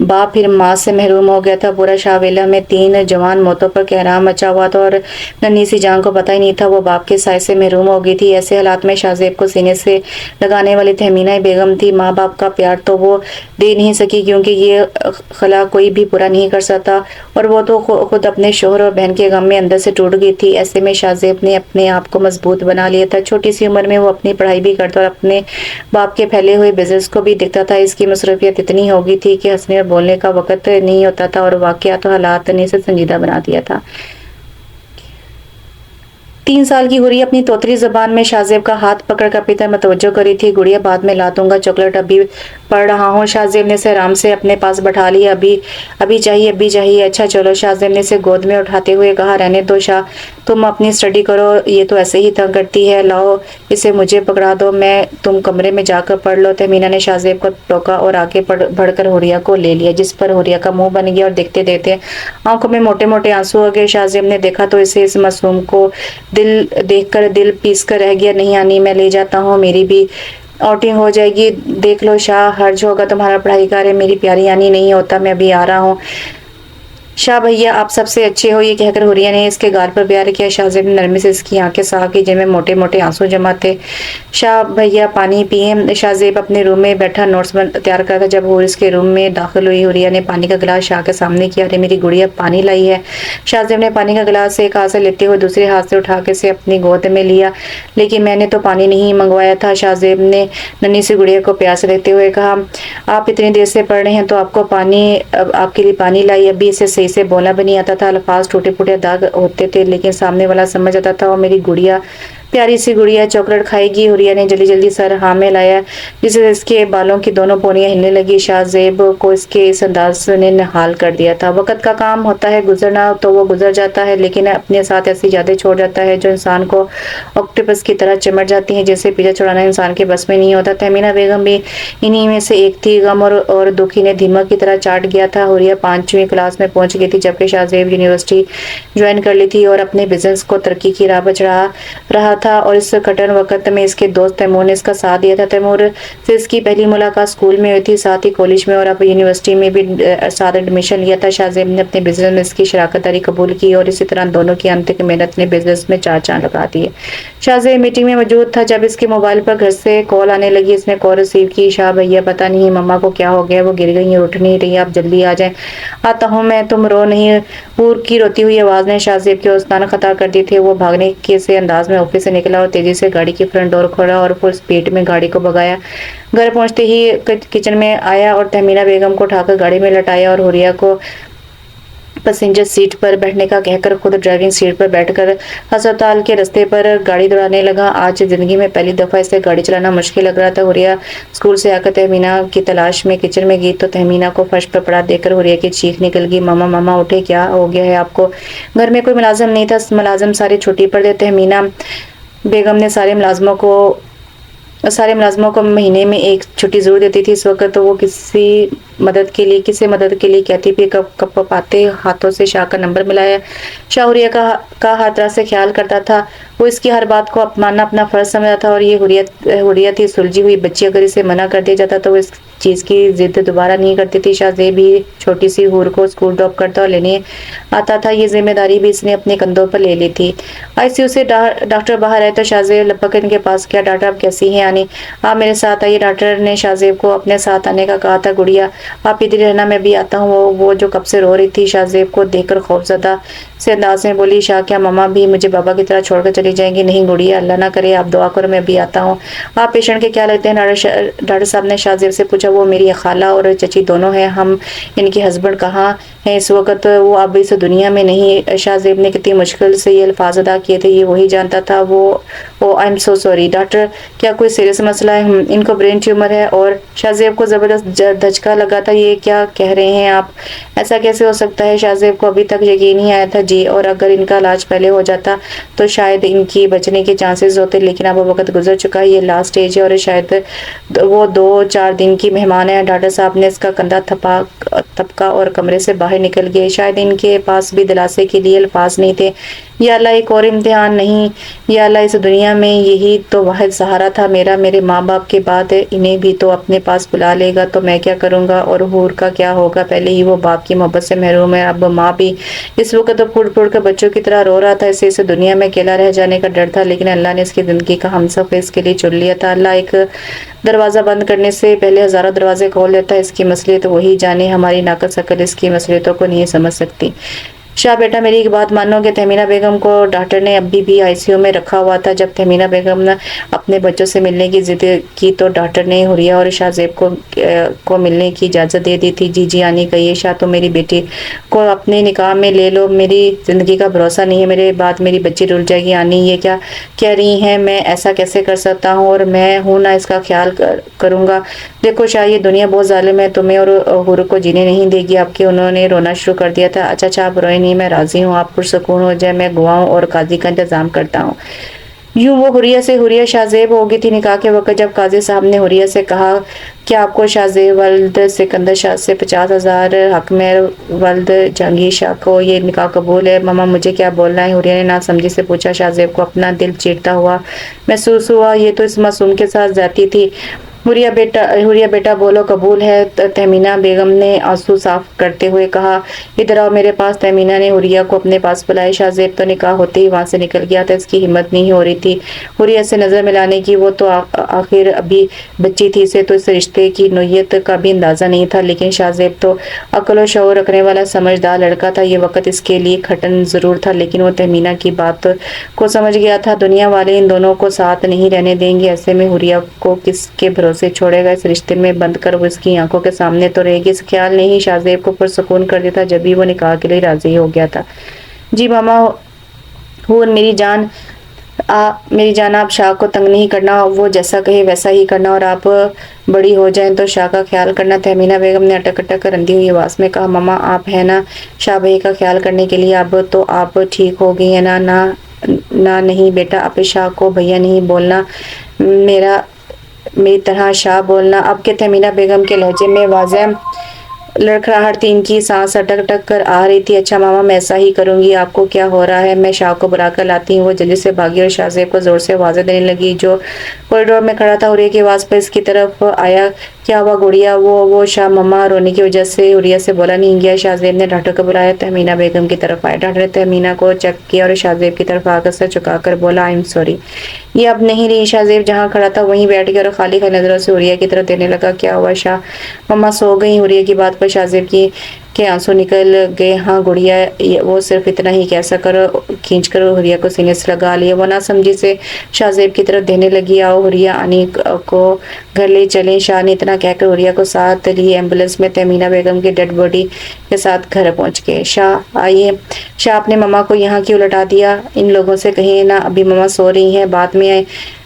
बाप फिर माँ से महरूम हो गया था। पूरा शाहवेला में 3 जवान मौतों पर कहराम मचा हुआ था और नन्ही सी जान को पता ही नहीं था वो बाप के साय से महरूम हो गई थी। ऐसे हालात में शाहजेब को सीने से लगाने वाली तहमीना बेगम थी। माँ बाप का प्यार तो वो दे नहीं सकी क्योंकि ये खला कोई भी पूरा नहीं कर सकता और वो तो खुद अपने शोहर और बहन के गम में अंदर से टूट गई थी। ऐसे में शाहजेब ने अपने आप को मजबूत बना लिया था। छोटी सी उम्र में वो अपनी पढ़ाई भी करता और अपने बाप के फैले हुए बिजनेस को भी देखता था। इसकी मसरूफियत इतनी हो गई थी कि हंसने और बोलने का वक्त नहीं होता था और वाकयात और हालात ने इसे संजीदा बना दिया था। 3 साल की हुर्रिया अपनी तोतली ज़बान में शाहज़ेब का हाथ पकड़कर अपनी तरफ मतवज्जो करी थी। गुड़िया बाद में ला दूँगा, चॉकलेट अभी पढ़ रहा हूँ। शाहज़ेब ने उसे आराम से अपने पास बैठा लिया। अभी चाहिए, अभी चाहिए। अच्छा चलो, शाहज़ेब ने उसे गोद में उठाते हुए कहा। रहने दो शाह, तुम अपनी स्टडी करो, ये तो ऐसे ही तंग करती है। लाओ इसे मुझे पकड़ा दो, तुम कमरे में जाकर पढ़ लो। तहमीना ने शाहज़ेब को टोका और आगे बढ़कर हुर्रिया को ले लिया, जिस पर हुर्रिया का मुंह बन गया और देखते देखते आंखों में मोटे मोटे आंसू आ गए। शाहज़ेब ने देखा तो इस मासूम को देखकर दिल पीस कर रह गया। नहीं आनी, मैं ले जाता हूँ, मेरी भी आउटिंग हो जाएगी। देख लो शाह, हर्ज होगा तुम्हारा पढ़ाई का। अरे मेरी प्यारी आनी, नहीं होता, मैं अभी आ रहा हूँ। शाह भैया आप सबसे अच्छे हो, ये कहकर हुर्रिया ने इसके गाल पर प्यार किया। शाहज़ेब ने नरमी से इसकी आंखें साफ की जिनमें मोटे मोटे आंसू जमा थे। शाह भैया पानी पिए। शाहज़ेब अपने रूम में बैठा नोट्स तैयार करता। जब हूर इसके रूम में दाखिल हुई, हुर्रिया ने पानी का गिलास शाह के सामने किया। अरे मेरी गुड़िया पानी लाई है। शाहज़ेब ने पानी का गिलास एक हाथ से लेते हुए दूसरे हाथ से उठा के से अपनी गोद में लिया। लेकिन मैंने तो पानी नहीं मंगवाया था, शाहज़ेब ने नन्ही सी गुड़िया को प्यास देते हुए कहा। आप इतनी देर से पढ़ रहे हैं तो आपके लिए पानी लाई। अभी इसे सही से बोलना भी नहीं आता था, अल्फाज टूटे फूटे दाग होते थे, लेकिन सामने वाला समझ आता था। और मेरी गुड़िया, प्यारी सी गुड़िया, चॉकलेट खाएगी। हुर्रिया ने जल्दी जल्दी सर हाँ में लाया, जिससे इसके बालों की दोनों पोनियां हिलने लगी। शाहज़ेब को इसके इस अंदाज ने निहाल कर दिया था। वक्त का काम होता है गुजरना, तो वो गुजर जाता है, लेकिन अपने साथ ऐसी यादें छोड़ जाता है जो इंसान को ऑक्टोपस की तरह चिमट जाती हैं, जैसे पीछा छुड़ाना इंसान के बस में नहीं होता। तहमीना बेगम भी इन्हीं में से एक थी। गम और दुखी ने दीमक की तरह चाट गया था। हुर्रिया 5वीं क्लास में पहुंच गई थी, जबकि शाहज़ेब यूनिवर्सिटी ज्वाइन कर ली थी और अपने बिजनेस को तरक्की की राह पर चढ़ा रहा था। और इस कठिन वक्त में इसके दोस्त तैमूर ने इसका साथ दिया था। तैमूर से इसकी पहली मुलाकात स्कूल में हुई थी, साथ ही कॉलेज में, और अब यूनिवर्सिटी में भी साथ एडमिशन लिया था। शाहज़ेब ने अपने बिजनेस में इसकी शराकत कबूल की और इसी तरह दोनों की आंतरिक मेहनत ने बिजनेस में 4 चांद लगा दिए। शाहज़ेब मीटिंग में मौजूद था जब इसके मोबाइल पर घर से कॉल आने लगी। इसने कॉल रिसीव की। शाह भैया पता नहीं मम्मा को क्या हो गया, वो गिर गई, उठ नहीं रही, आप जल्दी आ जाएं। आता हूँ मैं, तुम रो नहीं। हूर की रोती हुई आवाज ने शाहज़ेब के हौसला खता कर दी थे। वो भागने के से अंदाज में ऑफिस से निकला और तेजी से गाड़ी की फ्रंट डोर खोला और फुल स्पीड में गाड़ी को भगाया। घर पहुंचते ही किचन में आया और तहमीना बेगम को उठाकर गाड़ी में लटाया और हुर्रिया को पैसेंजर सीट पर बैठने का कहकर खुद ड्राइविंग सीट पर बैठकर अस्पताल के रास्ते पर गाड़ी दौड़ाने लगा। आज जिंदगी में पहली दफा इसे गाड़ी चलाना मुश्किल लग रहा था। हुर्रिया स्कूल से आकर तहमीना की तलाश में किचन में गई तो तहमीना को फर्श पर पड़ा देखकर हुर्रिया की चीख निकल गई। मामा मामा उठे, क्या हो गया है आपको? घर में कोई मुलाजिम नहीं था, मुलाजिम सारे छुट्टी पर थे। तहमीना बेगम ने सारे मुलाजमों को महीने में एक छुट्टी जरूर देती थी। इस वक्त तो वो किसी मदद के लिए कहती भी कब पाते हाथों से शाह का नंबर मिलाया। शाह हुर्रिया का हर तरह से ख्याल करता था। वो इसकी हर बात को अपनाना अपना फर्ज समझता था और ये हुर्रिया थी सुलझी हुई बच्ची। अगर इसे मना कर दिया जाता तो वो इस चीज की जिद दोबारा नहीं करती थी। शाहज़ेब भी छोटी सी हूर को स्कूल ड्रॉप करता और लेने आता था। ये जिम्मेदारी भी इसने अपने कंधों पर ले ली थी। आईसीयू से डॉक्टर बाहर आए तो शाहज़ेब लपक इनके पास गया। डॉक्टर आप कैसी हैं आनी? आप मेरे साथ आइए। डॉक्टर ने शाहज़ेब को अपने साथ आने का कहा था। गुड़िया आप इधर रहना, मैं भी आता हूँ। वो जो कब से रो रही थी शाहज़ेब को देखकर खौफजदा से अंदाज में बोली। शाह क्या मम्मा भी मुझे बाबा की तरह छोड़कर चली जाएंगी? नहीं गुड़िया, अल्लाह ना करे, आप दुआ करो, मैं भी आता हूँ। आप पेशेंट के क्या लगते हैं? डॉक्टर साहब ने शाहज़ेब से पूछा। वो मेरी खाला और चची दोनों हैं। हम इनके हस्बैंड कहाँ हैं इस वक्त? वो अब इस दुनिया में नहीं। शाहज़ेब ने कितनी मुश्किल से ये अल्फाज अदा किए थे, ये वही जानता था। Oh I am so sorry doctor, क्या कोई सीरियस मसला है? इनको ब्रेन ट्यूमर है। और शाहज़ेब को ज़बरदस्त धचका लगा था। ये क्या कह रहे हैं आप? ऐसा कैसे हो सकता है? शाहज़ेब को अभी तक यकीन नहीं आया था। जी, और अगर इनका इलाज पहले हो जाता तो शायद इनकी बचने के चांसेस होते, लेकिन अब वक्त गुजर चुका है। ये लास्ट स्टेज है और शायद वो 2-4 दिन की मेहमान है। डॉक्टर साहब ने इसका कंधा थपका और कमरे से बाहर निकल गए। शायद इनके पास भी दिलासे के लिए अल्फाज नहीं थे। या अल्लाह, एक और इम्तिहान नहीं? या अल्लाह, इस दुनिया में यही तो वाहिद सहारा था मेरा। मेरे माँ बाप के बाद इन्हें भी तो अपने पास बुला लेगा तो मैं क्या करूँगा? और हूर का क्या होगा? पहले ही वो बाप की मोहब्बत से महरूम है, अब माँ भी। इस वक्त तो फूट फूट कर बच्चों की तरह रो रहा था। इस दुनिया में अकेला रह जाने का डर था, लेकिन अल्लाह ने इसकी ज़िंदगी का हमसफ़र इसके लिए चुन लिया था। अल्लाह एक दरवाज़ा बंद करने से पहले हज़ारों दरवाजे खोल देता है। इसकी मसलियत वही जाने, हमारी नाकस अकल इसकी मसलियतों को नहीं समझ सकती। शाह बेटा मेरी एक बात मानो कि तहमीना बेगम को डॉक्टर ने अभी भी आईसीयू में रखा हुआ था। जब तहमीना बेगम ने अपने बच्चों से मिलने की जिद की तो डॉक्टर ने हुरिया और शाहजेब को मिलने की इजाज़त दे दी थी। जी जी आनी कहिए शाह, तो मेरी बेटी को अपने निकाह में ले लो, मेरी ज़िंदगी का भरोसा नहीं है, मेरे बाद मेरी बच्ची रुल जाएगी। आनी ये क्या कह रही हैं, मैं ऐसा कैसे कर सकता हूँ, और मैं हूँ ना इसका ख्याल करूँगा। देखो शाह, ये दुनिया बहुत जालिम है, तुम्हें और हुर को जीने नहीं देगी आपके। उन्होंने रोना शुरू कर दिया था। अच्छा अच्छा, आप रोए नहीं, मैं राजी हूँ, आप पुरसकून हो जाए, मैं गवाऊँ और काजी का इंतजाम करता हूँ। यूं वो हुरिया शाहजेब हो गई थी निकाह के वक्त जब काजी साहब ने हुरिया से कहा कि आपको शाहजेब वल्द सिकंदर शाह से 50,000 हक में वल्द जहांगीर शाह को ये निकाह कबूल है। मामा मुझे क्या बोलना है, हुरिया ने ना समझी से पूछा। शाहजेब को अपना दिल चीरता हुआ महसूस हुआ, ये तो इस मासूम के साथ जाती थी। हुरिया बेटा बोलो कबूल है। तहमीना बेगम ने आंसू साफ करते हुए कहा, इधर आओ मेरे पास। तहमीना ने हुरिया को अपने पास बुलाया। शाहजेब तो निकाह होते ही वहां से निकल गया था, इसकी हिम्मत नहीं हो रही थी हुरिया से नजर मिलाने की। वो तो आखिर अभी बच्ची थी, इसे तो इस रिश्ते की नोयत का भी अंदाजा नहीं था। लेकिन शाहजेब तो अकल और शऊर रखने वाला समझदार लड़का था। ये वक्त इसके लिए खटन जरूर था, लेकिन वो तहमीना की बात को समझ गया था। दुनिया वाले इन दोनों को साथ नहीं रहने देंगे, ऐसे में हुरिया को किसके भरोसे छोड़ेगा। इस रिश्ते में बंद कर वो इसकी आंखों के सामने तो रहेगी। इस ख्याल ने ही शाहजेब को पुरसकून कर दिया था जब भी वो निकाह के लिए राजी हो गया था। जी मामा हूर मेरी जान, आप शाह को तंग नहीं करना, वो जैसा कहे वैसा ही करना, और आप बड़ी हो जाएं तो शाह का ख्याल करना। तहमीना बेगम ने अटक अटक रंधी हुई आवाज में कहा, मामा आप है ना शाह भाई का ख्याल करने के लिए। अब तो आप ठीक हो गई है ना। ना नहीं बेटा, आप शाह को भैया नहीं बोलना, मेरी तरह शाह बोलना। अब के तहमीना बेगम के लहजे में वाज़ेह लड़खड़ाहट थी, इनकी सांस अटक अटक कर आ रही थी। अच्छा मामा मैं ऐसा ही करूंगी, आपको क्या हो रहा है, मैं शाह को बुलाकर लाती हूँ। वो जल्दी से भागी और शाहजेब को जोर से आवाज़ें देने लगी जो कॉरिडोर में खड़ा था। हुरिया की आवाज़ पर इसकी तरफ आया। क्या हुआ गुड़िया, वो शाह मम्मा रोने की वजह से हुरिया से बोला नहीं गया। शाहजेब ने डॉक्टर को बुलाया। तहमीना बेगम की तरफ आया। डॉक्टर ने तहमीना को चेक किया और शाहजेब की तरफ आकर सर झुकाकर बोला, आई एम सॉरी। ये अब नहीं रही। शाहजेब जहाँ खड़ा था वहीं बैठ गया और खाली खाली नजरों से हुरिया की तरफ देने लगा। क्या हुआ शाह मम्मा सो गई। हुरिया की बात पर शाहजेब के आंसू निकल गए। हाँ गुड़िया, वो सिर्फ इतना ही कह सकर खींचकर हुरिया को सीने से लगा लिया। वो ना समझी से शाहजेब की तरफ देने लगी। आओ हुरिया आनी को घर ले चले। शाह ने इतना कहकर हुरिया को साथ लिए एम्बुलेंस में तहमीना बेगम की डेड बॉडी के साथ घर पहुंच गए। शाह आइए। शाह अपने मम्मा को यहाँ क्यों लौटा दिया, इन लोगों से कहिए ना अभी मम्मा सो रही हैं, बाद में आए।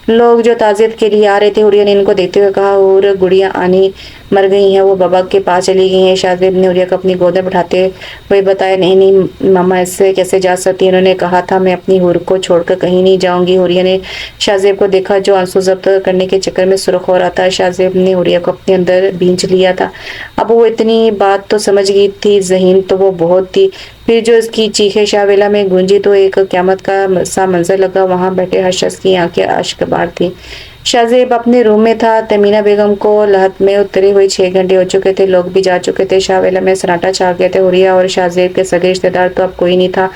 लोग जो ताजियत के लिए आ रहे थे हुरिया ने इनको देखते हुए कहा, और गुड़िया आनी मर गई हैं, वो बाबा के पास चली गई हैं। शाहजेब ने हुरिया को अपनी गोद में बैठाते हुए बताया, नहीं नहीं मामा ऐसे कैसे जा सकती, उन्होंने कहा था मैं अपनी हुर को छोड़कर कहीं नहीं जाऊंगी। हुरिया ने शाहजेब को देखा जो आंसू जब्त करने के चक्कर में सुर्ख हो रहा था। शाहजेब ने हुरिया को अपने अंदर भींच लिया था। अब वो इतनी बात तो समझ गई थी, ज़हीन तो वो बहुत थी। फिर जो इसकी चीखें शाहवेला में गूंजी तो एक क़यामत का सा मंजर लगा। वहां बैठे हर शख्स की आंखें अश्कबार थी। शाहजेब अपने रूम में था। तमीना बेगम को लहत में उतरे हुए 6 घंटे हो चुके थे। लोग भी जा चुके थे। शाहवेला में सन्नाटा छा गए थे। हुरिया और शाहजेब के सगे रिश्तेदार तो अब कोई नहीं था,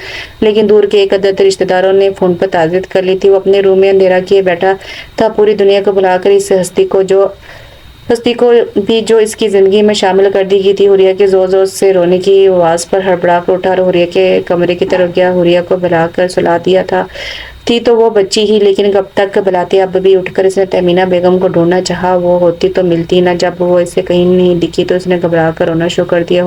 लेकिन दूर के एक अदद रिश्तेदारों ने फोन पर ताज़ियत कर ली थी। वो अपने रूम में अंधेरा किए बैठा था, पूरी दुनिया को बुलाकर इस हस्ती को भी जो इसकी जिंदगी में शामिल कर दी गई थी। हुरिया के जोर जोर से रोने की आवाज पर हड़बड़ा कर उठा और हुरिया के कमरे की तरफ गया। हुरिया को बुलाकर सुला दिया थी तो वो बच्ची ही, लेकिन कब तक बुलाते। अब भी उठकर इसने तहमीना बेगम को ढूंढना चाहा, वो होती तो मिलती ना। जब वो इसे कहीं नहीं दिखी तो इसने घबरा कर रोना शुरू कर दिया।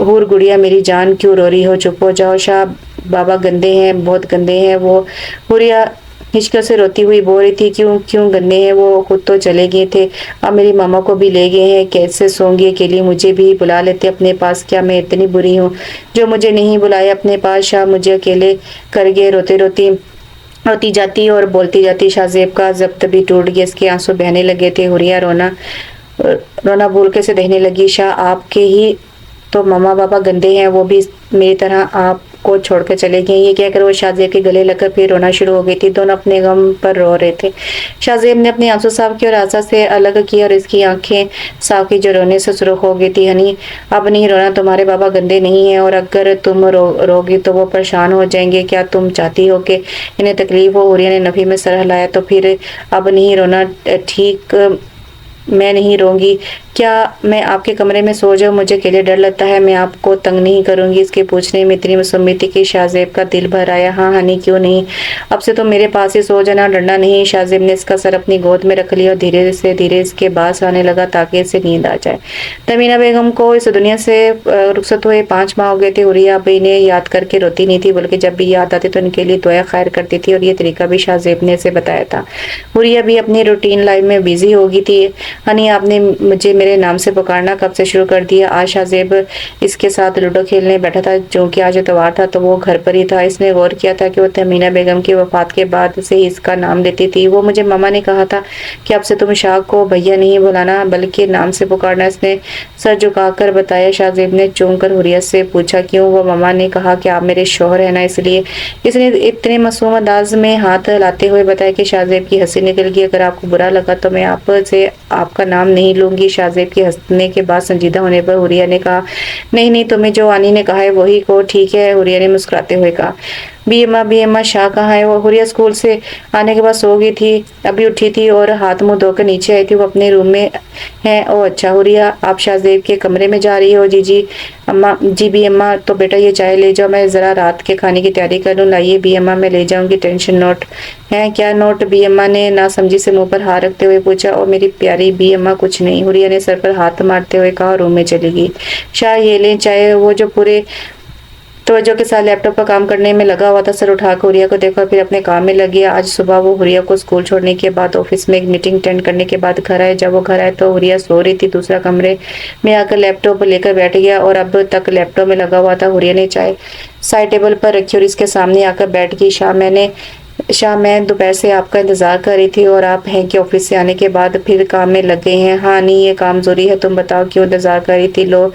हुर गुड़िया मेरी जान क्यों रो रही हो, चुप हो जाओ। शाह बाबा गंदे हैं, बहुत गंदे हैं। वो हुरिया हिचकों से रोती हुई बोल रही थी, क्यों गंदे हैं, वो खुद तो चले गए थे, अब मेरी मामा को भी ले गए हैं, कैसे सोंगी अकेली, मुझे भी बुला लेते अपने पास, क्या मैं इतनी बुरी हूँ जो मुझे नहीं बुलाया अपने पास। शाह मुझे अकेले कर गए। रोती जाती और बोलती जाती। शाहजेब का जब्त भी टूट गया, इसके आंसू बहने लगे थे। हुरिया रोना भूल के से देखने लगी। शाह आपके ही तो मम्मा पापा गंदे हैं, वो भी मेरी तरह आपको छोड़कर चले गए। ये कहकर वो शाहजेब के गले लगकर फिर रोना शुरू हो गई थी। दोनों अपने गम पर रो रहे थे। शाहजेब ने अपने आंसू साफ किए और आशा से अलग किया और इसकी आंखें साफ की जो रोने से सुर्ख हो गई थी। हनी अब नहीं रोना, तुम्हारे बाबा गंदे नहीं है, और अगर तुम रोगी तो वो परेशान हो जाएंगे। क्या तुम चाहती हो कि इन्हें तकलीफ हो? हुरिया ने नफी में सर हिलाया। तो फिर अब नहीं रोना, ठीक मैं नहीं रोऊंगी। क्या मैं आपके कमरे में सो जाऊं? मुझे अकेले डर लगता है। मैं आपको तंग नहीं करूंगी। इसके पूछने में इतनी मासूमियत थी कि शाहजेब का दिल भर आया। हाँ हनी, क्यों नहीं, अब से तो मेरे पास ही सो जाना, डरना नहीं। शाहजेब ने इसका सर अपनी गोद में रख लिया और धीरे से धीरे इसके बास आने लगा ताकि इसे नींद आ जाए। तमीना बेगम को इस दुनिया से रुखसत हुए 5 माह हो गए थे। हुरिया अब इन्हें याद करके रोती नहीं थी, बल्कि जब भी याद आती तो इनके लिए दुआ खैर करती थी, और ये तरीका भी शाहजेब ने इसे बताया था। हुरिया भी अपनी रूटीन लाइफ में बिजी हो गई थी। हनी, आपने मुझे मेरे नाम से पुकारना कब से शुरू कर दिया? आज शाहजेब इसके साथ लूडो खेलने बैठा था, जो कि आज इतवार था तो वो घर पर ही था। इसने गौर किया था कि वो तमीना बेगम की वफात के बाद से ही इसका नाम लेती थी। वो मुझे मामा ने कहा था कि अब से तुम शाह को भैया नहीं बुलाना बल्कि नाम से पुकारना। इसने सर झुकाकर बताया। शाहजेब ने चौंक कर हुरिया से पूछा, क्यों? वो मामा ने कहा कि आप मेरे शौहर है ना, इसलिए। इसने इतने मासूम अंदाज में हाथ लाते हुए बताया कि शाहजेब की हंसी निकल गई। अगर आपको बुरा लगा तो मैं आपसे आपका नाम नहीं लूंगी। शाहजेब के हंसने के बाद संजीदा होने पर हुरिया ने कहा, नहीं नहीं, तुम्हें जो आनी ने कहा है वही को। ठीक है, हुरिया ने मुस्कुराते हुए कहा। बी अम्मा शाह कहाँ है? वो हुरिया स्कूल से आने के बाद सो गई थी, अभी उठी थी और हाथ मुंह धोकर नीचे आई थी। वो अपने रूम में है। ओ अच्छा हुरिया, आप शाहजेब के कमरे में जा रही हो? जी जी अम्मा। जी बी अम्मा, तो बेटा ये चाय ले जाओ, मैं जरा रात के खाने की तैयारी कर लूँ। लाइए बी अम्मा, मैं ले जाऊंगी। टेंशन नोट है? क्या नोट? बी अम्मा ने नासमझी से मुंह पर हाथ रखते हुए पूछा। और मेरी प्यारी बी अम्मा, कुछ नहीं, हुरिया ने सर पर हाथ मारते हुए कहा, रूम में चली गई। शाह, ये ले चाय। वो जो पूरे तवज्जो के साथ लैपटॉप पर काम करने में लगा हुआ था, सर उठाकर हुरिया को देखा, फिर अपने काम में लग गया। आज सुबह वो हुरिया को स्कूल छोड़ने के बाद ऑफिस में एक मीटिंग अटेंड करने के बाद घर आए। जब वो घर आए तो हुरिया सो रही थी। दूसरा कमरे में आकर लैपटॉप लेकर बैठ गया और अब तक लैपटॉप में लगा हुआ था। हुरिया ने चाय साइड टेबल पर रखी और इसके सामने आकर बैठ गई। शाह, मैं दोपहर से आपका इंतजार कर रही थी और आप हैं कि ऑफिस से आने के बाद फिर काम में लग गए हैं? हाँ नहीं, ये काम जरूरी है। तुम बताओ क्यों इंतजार कर रही थी? लो,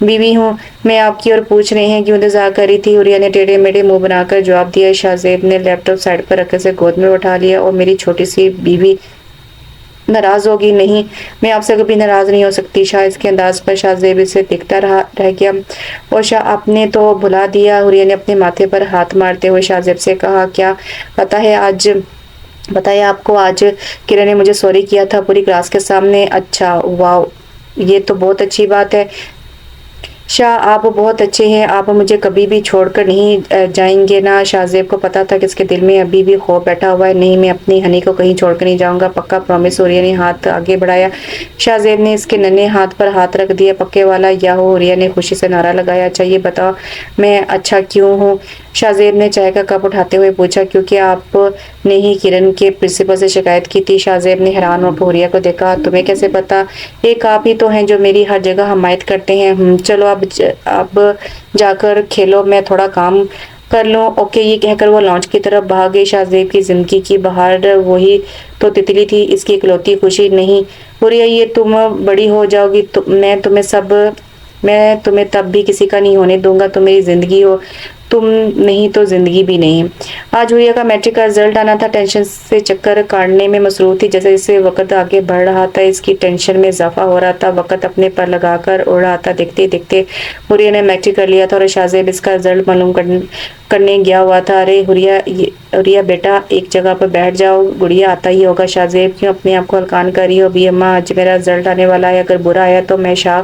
बीवी हूँ मैं आपकी और पूछ रहे हैं क्यों इंतजार कर रही थी? हुरिया ने टेढ़े मेढ़े मुंह बनाकर जवाब दिया। शाहजेब ने लैपटॉप साइड पर रखकर से गोद में उठा लिया। और मेरी छोटी सी बीवी नाराज होगी? नहीं, मैं आपसे कभी नाराज नहीं हो सकती। शाह, इसके अंदाज पर शाहजेब इसे दिखता रह गया। और शाह, आपने तो भुला दिया। हुरिया ने अपने माथे पर हाथ मारते हुए शाहजेब से कहा, क्या पता है आज बताया आपको? आज किरण ने मुझे सॉरी किया था पूरी क्लास के सामने। अच्छा, वाह, ये तो बहुत अच्छी बात है। शाह, आप बहुत अच्छे हैं। आप मुझे कभी भी छोड़कर नहीं जाएंगे ना? शाहजेब को पता था कि इसके दिल में अभी भी खौफ बैठा हुआ है। नहीं, मैं अपनी हनी को कहीं छोड़कर नहीं जाऊंगा, पक्का प्रॉमिस। हुरिया ने हाथ आगे बढ़ाया। शाहजेब ने इसके नन्हे हाथ पर हाथ रख दिया। पक्के वाला? याहो, हुरिया ने खुशी से नारा लगाया। अच्छा ये बताओ मैं अच्छा क्यों हूँ? शाहजेब ने चाय का कप उठाते हुए पूछा। क्योंकि आपने ही किरण के प्रिंसिपल से शिकायत की थी। शाहजेब ने हैरान होकर हुरिया को देखा। तुम्हें कैसे पता? एक आप ही तो हैं जो मेरी हर जगह हमायत करते हैं। चलो अब जाकर खेलो, मैं थोड़ा काम कर लूं। ओके, ये कहकर वो लॉन्च की तरफ भाग गई। शाहजेब की जिंदगी की बहार वही तो तितली थी, इसकी इकलौती खुशी। नहीं हुरिया, ये तुम बड़ी हो जाओगी तो मैं तुम्हें तब भी किसी का नहीं होने दूंगा। तुम मेरी जिंदगी हो, तुम नहीं तो जिंदगी भी नहीं। आज हुरिया का मैट्रिक का रिजल्ट आना था। टेंशन से चक्कर काटने में मसरूफ थी। जैसे जैसे वक्त आगे बढ़ रहा था इसकी टेंशन में इजाफा हो रहा था। वक्त अपने पर लगाकर उड़ रहा था। देखते देखते हुरिया ने मैट्रिक कर लिया था और शाहजेब इसका रिजल्ट मालूम करने गया हुआ था। अरे हुरिया बेटा, एक जगह पर बैठ जाओ, गुड़िया आता ही होगा। शाहजेब, क्यों अपने आप को हल्कान कर रही हो? बी अम्मा, आज मेरा रिजल्ट आने वाला है, अगर बुरा आया तो मैं शाह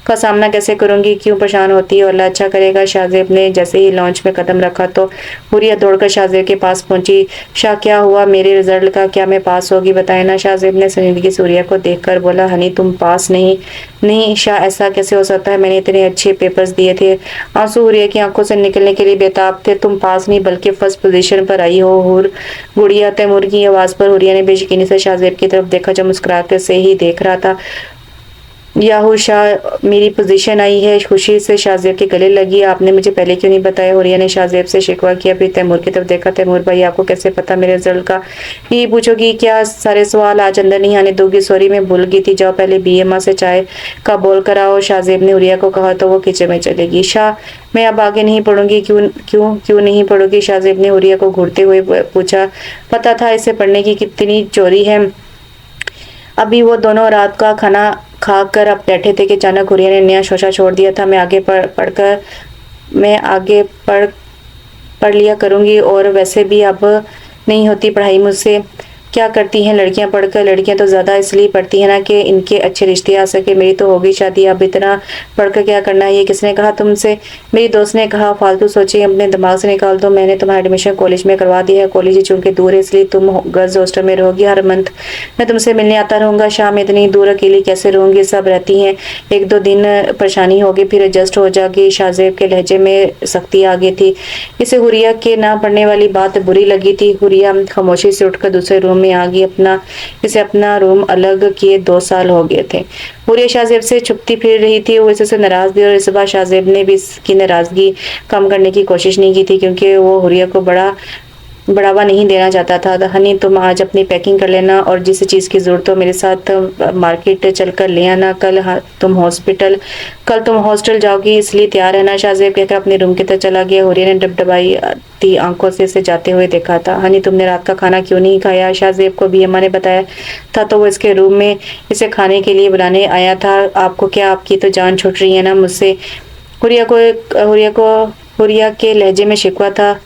का सामना कैसे करूंगी? क्यों परेशान होती है? अल्लाह अच्छा करेगा। शाहजेब ने जैसे ही लॉन्च में कदम रखा तो हुरिया दौड़कर शाहजेब के पास पहुंची। शाह, क्या हुआ मेरे रिजल्ट का? क्या मैं पास होगी? बताए ना। शाहजेब ने संजीदगी से हुरिया को देखकर बोला। हनी, तुम पास नहीं? नहीं शाह, ऐसा कैसे हो सकता है? मैंने इतने अच्छे पेपर्स दिए थे। आंसू हुरिया की आंखों से निकलने के लिए बेताब थे। तुम पास नहीं बल्कि फर्स्ट पोजीशन पर आई हो। गुड़िया, तैमूर की आवाज पर हुरिया ने बेयकीनी से शाहजेब की तरफ देखा, जो मुस्कुराते से ही देख रहा था। याहू शाह, मेरी पोजीशन आई है। खुशी से शाहजेब के गले लगी। आपने मुझे पहले क्यों नहीं बताया? हुरिया ने शाहजेब से शिकवा किया, फिर तैमूर की तरफ देखा। तैमूर भाई, आपको कैसे पता मेरे रिजल्ट का? ये पूछोगी क्या? सारे सवाल आज अंदर नहीं आने दोगी? सॉरी, मैं भूल गई थी। जाओ पहले बी अम्मा से चाय का बोल कराओ। शाहजेब ने हुरिया को कहा तो वो किचन में चलेगी। शाह, मैं अब आगे नहीं पढ़ूंगी। क्यों नहीं पढ़ोगी? शाहजेब ने हुरिया को घूरते हुए पूछा। पता था इसे पढ़ने की कितनी चोरी है। अभी वो दोनों रात का खाना खाकर अब बैठे थे कि अचानक हुरिया ने नया शोशा छोड़ दिया था। मैं आगे पढ़ लिया करूंगी और वैसे भी अब नहीं होती पढ़ाई मुझसे। क्या करती हैं लड़कियां पढ़कर? लड़कियां तो ज़्यादा इसलिए पढ़ती हैं ना कि इनके अच्छे रिश्ते आ सके। मेरी तो होगी शादी, अब इतना पढ़कर क्या करना है? ये किसने कहा तुमसे? मेरी दोस्त ने कहा। फालतू सोचे अपने दिमाग से निकाल दो। मैंने तुम्हारा एडमिशन कॉलेज में करवा दिया है। कॉलेज चूंकि दूर है इसलिए तुम गर्ल्स हॉस्टल में रहोगी। हर मंथ मैं तुमसे मिलने आता रहूंगा। शाम इतनी दूर अकेली कैसे रहूंगी? सब रहती हैं, एक दो दिन परेशानी होगी फिर एडजस्ट हो जाएगी। शाहजेब के लहजे में सख्ती आ गई थी। इसे हुरिया के ना पढ़ने वाली बात बुरी लगी थी। हुरिया खामोशी से उठकर दूसरे रूम में आ गई। इसे अपना रूम अलग किए 2 साल हो गए थे। हुरिया शाहजेब से छुपती फिर रही थी। वो इससे नाराज थी और इस बार शाहजेब ने भी इसकी नाराजगी कम करने की कोशिश नहीं की थी, क्योंकि वो हुरिया को बढ़ावा नहीं देना चाहता था। हनी तुम आज अपनी पैकिंग कर लेना और जिस चीज़ की ज़रूरत हो मेरे साथ मार्केट चलकर ले आना। कल तुम हॉस्टल जाओगी इसलिए तैयार रहना। शाहजेब कहकर अपने रूम की तरफ चला गया। हुरिया ने डबडबाई थी आंखों से इसे जाते हुए देखा था। हनी तुमने रात का खाना क्यों नहीं खाया? शाहजेब को भी अम्मा ने बताया था तो वो इसके रूम में इसे खाने के लिए बुलाने आया था। आपको क्या, आपकी तो जान छूट रही है ना मुझसे? हुरिया के लहजे में शिकवा था,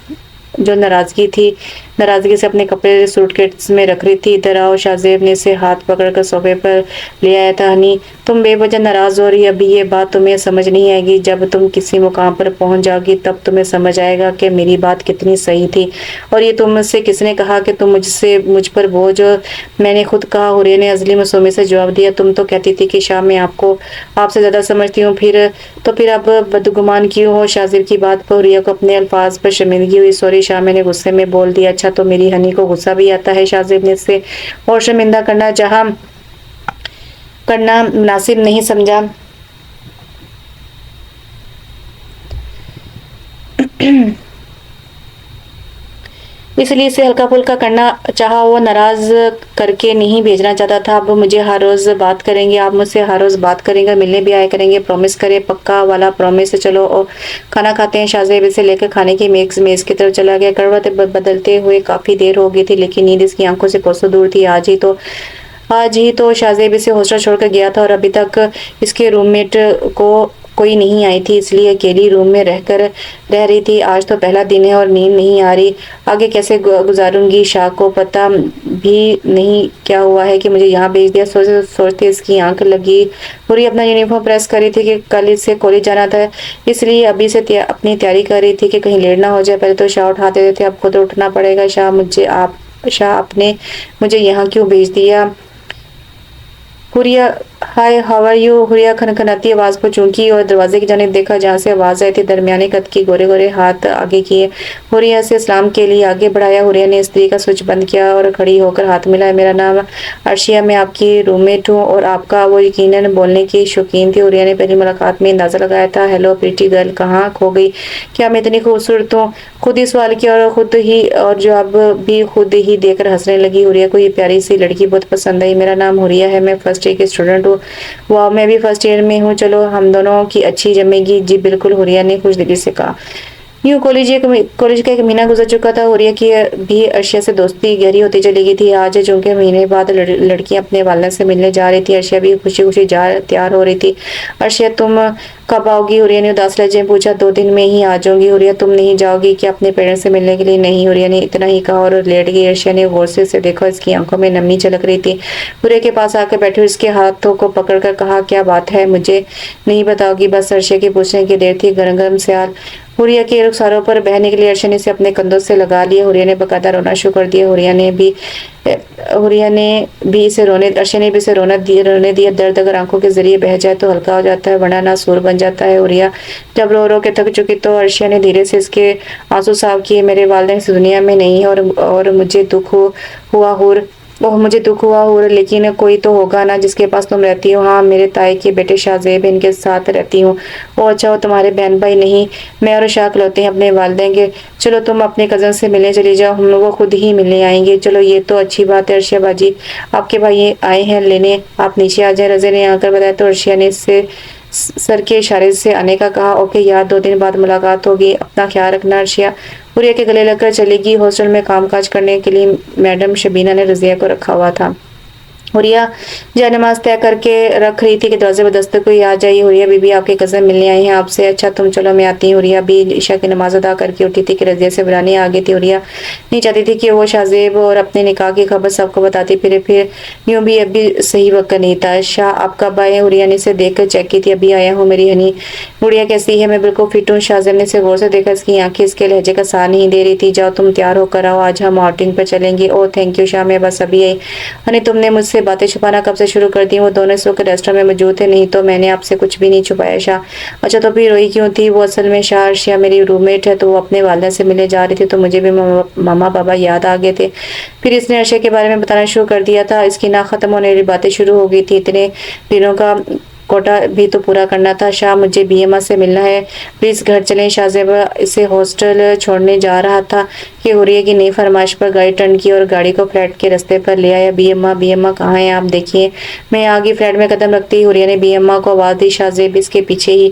जो नाराजगी से अपने कपड़े सूटकेस में रख रही थी। इधर आओ। शाहजेब ने इसे हाथ पकड़कर सोफे पर ले आया था। हनी तुम बेवजह नाराज हो रही, अभी ये बात तुम्हें समझ नहीं आएगी। जब तुम किसी मुकाम पर पहुंच जाओगी तब तुम्हें समझ आएगा कि मेरी बात कितनी सही थी। और ये तुमसे किसने कहा कि तुम मुझ पर बोझ? मैंने खुद कहा। हुरिया ने अजली मसूमी से जवाब दिया। तुम तो कहती थी कि शाम में आपसे ज्यादा समझती हूँ, फिर अब बदगुमान क्यों हो? शाहजेब की बात पर हुरिया को अपने अल्फाज पर शर्मिंदगी हुई। सॉरी शाह, मैंने गुस्से में बोल दिया। अच्छा तो मेरी हनी को गुस्सा भी आता है? शाहजेब ने इसे और शर्मिंदा करना मुनासिब नहीं समझा। इसलिए इसे हल्का फुल्का करना चाहा। वो नाराज करके नहीं भेजना चाहता था। अब मुझे हर रोज बात करेंगे, आप मुझसे हर रोज बात करेंगे, मिलने भी आया करेंगे। प्रॉमिस करे, पक्का वाला प्रॉमिस। चलो और खाना खाते हैं। शाहजेब इसे लेकर खाने की मेज की तरफ चला गया। करवट बदलते हुए काफी देर हो गई थी, लेकिन नींद इसकी आंखों से कोसों दूर थी। आज ही तो शाहजेब इसे हॉस्टल छोड़कर गया था और अभी तक इसके रूममेट को कोई नहीं आई थी, इसलिए अकेली रूम में रह रही थी। आज तो पहला दिन है और नींद नहीं आ रही। आगे कैसे गुजारूंगी? शाह को पता भी नहीं क्या हुआ है कि मुझे यहाँ भेज दिया। सोचते इसकी आंख लगी। पूरी अपना यूनिफॉर्म प्रेस कर रही थी कि कल इसे कॉलेज जाना था, इसलिए अभी से अपनी तैयारी कर रही थी कि कहीं लेट ना हो जाए। पहले तो शाह उठाते देते, अब खुद उठना पड़ेगा। शाह आपने मुझे यहाँ क्यों भेज दिया? Huriya hi how are you? Huriya खनखनाती आवाज को चूंकी और दरवाजे की जानिब देखा जहाँ से आवाज आई थी। दरमियाने कद की, गोरे गोरे हाथ आगे किए हुरिया से इस्लाम के लिए आगे बढ़ाया। हुरिया ने स्त्री का स्विच बंद किया और खड़ी होकर हाथ मिलाया। मेरा नाम अर्शिया, मैं आपकी रूममेट हूँ। और आपका? वो यकीनन बोलने की शौकीन थी। हुरिया ने पहली मुलाकात में अंदाजा लगाया था। हेलो प्रीटी गर्ल, कहाँ खो गई? क्या मैं इतनी खूबसूरत हूँ? खुद ही सवाल किया और जवाब भी खुद ही देकर हंसने लगी। हुरिया को ये प्यारी सी लड़की बहुत पसंद आई। मेरा नाम हुरिया है, मैं फर्स्ट ईयर की स्टूडेंट हूँ। वाह, मैं भी फर्स्ट ईयर में हूँ। चलो हम दोनों की अच्छी जमेगी। जी बिल्कुल, हुरिया ने खुशदिली से कहा। यूं कॉलेज का एक महीना गुजर चुका था। हुरिया की भी अर्शिया से दोस्ती गहरी होती चली गई थी। आज चूंकि महीने बाद लड़कियां अपने वालिद से मिलने जा रही थी, अर्शिया भी खुशी खुशी तैयार हो रही थी। अर्शिया तुम कब आओगी? हुरिया ने उदास लहजे में पूछा। 2 दिन में ही आ जाऊंगी। हुरिया तुम नहीं जाओगी क्या अपने पेरेंट्स से मिलने के लिए? नहीं, हुरिया ने इतना ही कहा और लेट गई। अर्शिया ने गौर से उसे देखा, इसकी आंखों में नमी झलक रही थी। हुरिया के पास आकर बैठी उसके हाथों को पकड़कर कहा, क्या बात है, मुझे नहीं बताओगी? बस अर्शिया की पूछने की देर थी। गरम गरम स्याल हुरिया के रुखसारों पर बहने के लिए अर्शिया ने इसे अपने कंधों से लगा लिया। हुरिया ने बकायदा रोना शुरू कर दिया। अर्शिया ने भी इसे रोने दिया। दर्द अगर आंखों के जरिए बह जाए तो हल्का हो जाता है, वरना ना सूर बन जाता है। हुरिया जब रो रो के थक चुकी तो अर्शिया ने धीरे से इसके आंसू साफ किए। मेरे वालिदैन इस दुनिया में नहीं है और मुझे दुख हुआ हुर, लेकिन कोई तो होगा ना जिसके पास तुम रहती हो। हाँ, मेरे ताई के बेटे शाहजेब, इनके साथ रहती हूँ। ओ अच्छा, हो तुम्हारे बहन भाई? नहीं, मैं और शाह खिलौते हैं अपने वालिदैन के। चलो तुम अपने कजन से मिलने चली जाओ, हम लोग खुद ही मिलने आएंगे। चलो ये तो अच्छी बात है। अर्शिया बाजी, आपके भाई आए हैं लेने, आप नीचे आ जाए। रज़े ने आकर बताया तो अर्शिया ने इससे सर के इशारे से आने का कहा। ओके यार, 2 दिन बाद मुलाकात होगी, अपना ख्याल रखना। अर्शिया हुरिया के गले लगकर चलेगी। हॉस्टल में कामकाज करने के लिए मैडम शबीना ने रजिया को रखा हुआ था। हुरिया जय नमाज तय करके रख रही थी कि दरवाजे पर दस्तक हुई। आ जाइए हुरिया बीबी, आपके कज़न मिलने आई हैं आपसे। अच्छा तुम चलो मैं आती हूँ। हुरिया भी ईशा की नमाज अदा करके उठी थी कि रजिया से बुरानी आ गई थी। हुरिया नहीं चाहती थी कि वो शाहजेब और अपने निकाह की खबर सबको बताती फिर यूं भी अभी सही वक्त नहीं था। शाह आप कब आए? हुरिया ने इसे देखकर चेक की थी। अभी आया हूँ मेरी हनी। गुड़िया कैसी है? मैं बिल्कुल फिट हूँ। शाहजेब ने इसे गौर से देखा, इसकी आंखें इसके लहजे का साथ नहीं दे रही थी। जाओ तुम तैयार होकर आओ, आज हम आउटिंग पर चलेंगे। ओह थैंक यू शाह, मैं बस अभी आई। हनी तुमने मुझसे बातें छुपाना कब से शुरू कर दी? वो दोनों इस वक्त रेस्टोरेंट में मौजूद थे। नहीं तो मैंने आपसे कुछ भी नहीं छुपाया शाह। अच्छा तो फिर रोई क्यों थी? वो असल में शाह अर्शिया मेरी रूममेट है, तो वो अपने वालदा से मिलने जा रही थी, तो मुझे भी मामा पापा याद आ गए थे। फिर इसने अर्शिया के बारे में बताना शुरू कर दिया था। इसकी ना खत्म होने वाली बातें शुरू हो गई थी। इतने दिनों का कोटा भी तो पूरा करना था। शाह मुझे बीएमआ से मिलना है, प्लीज घर चलें। शाहजेबा इसे हॉस्टल छोड़ने जा रहा था कि हुरिया की नई फरमाइश पर गाड़ी टर्न की और गाड़ी को फ्लैट के रास्ते पर ले आया। बीएमआ कहाँ है आप? देखिए मैं आगे फ्लैट में कदम रखती ही हुरिया ने बीएमआ को आवाज दी। शाहजेब इसके पीछे ही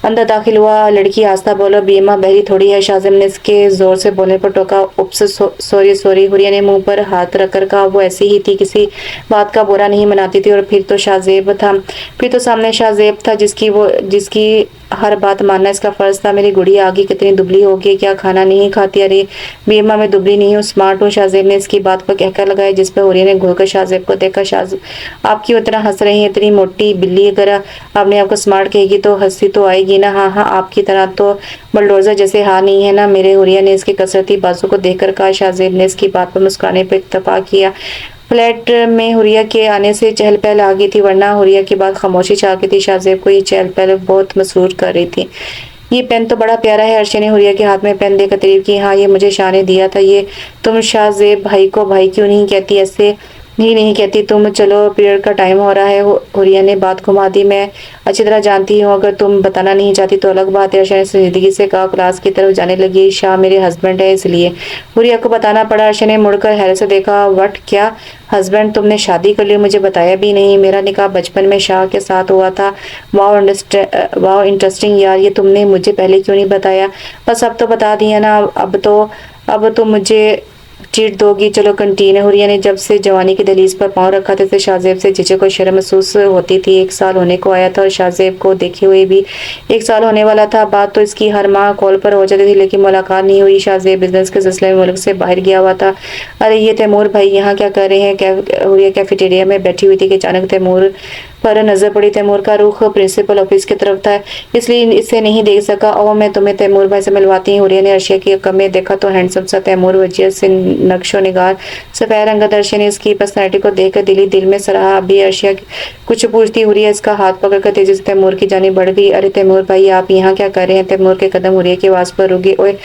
अंदर दाखिल हुआ। लड़की आस्था बोलो, बीमा बहरी थोड़ी है। शाहजेब ने इसके जोर से बोलने पर टोका। Oops sorry sorry. हुरिया ने मुंह पर हाथ रखकर कहा। वो ऐसी ही थी, किसी बात का बुरा नहीं मनाती थी। और फिर तो शाहजेब था, फिर तो सामने शाहजेब था जिसकी हर बात मानना इसका फर्ज था। मेरी गुड़िया आगे कितनी दुबली होगी, क्या खाना नहीं खाती? अरे बीमा मैं दुबली नहीं हूँ, स्मार्ट हूँ। शाहजेब ने इसकी बात पर कहकर लगाया, जिस पर हुरिया ने घूरकर शाहजेब को देखा। आप क्यों इतना हंस रही हैं? इतनी मोटी बिल्ली अगर अपने आपको स्मार्ट कहेगी तो हंसी तो आएगी ना। हाँ हाँ, आपकी तरह तो बलडोजर जैसे हाँ नहीं है ना मेरे। हुरिया ने इसके कसरती बाजू को देखकर कहा। शाहजेब ने इसकी बात पर मुस्कुराने पर इत्तफाक किया। फ्लैट में हुरिया के आने से चहल पहल आ गई थी, वरना हुरिया की बात खामोशी छा गई थी। शाहजेब को ये चहल पहल बहुत मसरूर कर रही थी। ये पेन तो बड़ा प्यारा है। अर्शा ने हुरिया के हाथ में पेन देकर तारीफ की। हाँ ये मुझे शाह ने दिया था। ये तुम शाहजेब भाई को भाई क्यों नहीं कहती? ऐसे नहीं कहती तुम। चलो पीरियड का टाइम हो रहा है। हुरिया ने बात घुमा दी। मैं अच्छी तरह जानती हूँ, अगर तुम बताना नहीं चाहती तो अलग बात है। अर्शा ने संजीदगी से कहा। क्लास की तरफ जाने लगी। शाह मेरे हस्बैंड है इसलिए हुरिया को बताना पड़ा। अर्शा ने मुड़कर हैरत से देखा। वट क्या हस्बैंड? तुमने शादी कर ली, मुझे बताया भी नहीं। मेरा निकाह बचपन में शाह के साथ हुआ था। वाह इंटरेस्टिंग यार, ये तुमने मुझे पहले क्यों नहीं बताया? बस अब तो बता दिया ना। अब तो मुझे ट्रीट दोगी। चलो कंटीन है। हुरिया ने जब से जवानी की दहलीज पर पांव रखा था, शाहजेब से झिझक और शर्म महसूस होती थी। 1 साल होने को आया था और शाहजेब को देखे हुए भी 1 साल होने वाला था। बात तो इसकी हर माह कॉल पर हो जाती थी, लेकिन मुलाकात नहीं हुई। शाहजेब बिजनेस के सिलसिले में मुल्क से बाहर गया हुआ था। अरे ये तैमूर भाई यहाँ क्या कर रहे हैं? हुरिया कैफेटेरिया में बैठी हुई थी कि अचानक तैमूर पर नजर पड़ी। तैमूर का रुख प्रिंसिपल ऑफिस की तरफ था, इसलिए इसे नहीं देख सका। और मैं तुम्हें तैमूर भाई से मिलवाती हूँ। हुरिया ने अर्शिया की कम में देखा तो हैंडसम सा तैमूर वजियत से नक्शो निगार सफेद रंग का। अर्शिया ने इसकी पर्सनैलिटी को देखकर दिल में सराहा। अभी अर्शिया कुछ पूछती हुरिया इसका हाथ पकड़कर तेजी से तैमूर की जानी बढ़ गई। अरे तैमूर भाई आप यहाँ क्या कर रहे हैं? तैमूर के कदम हुरिया की आवाज पर रुके। ओए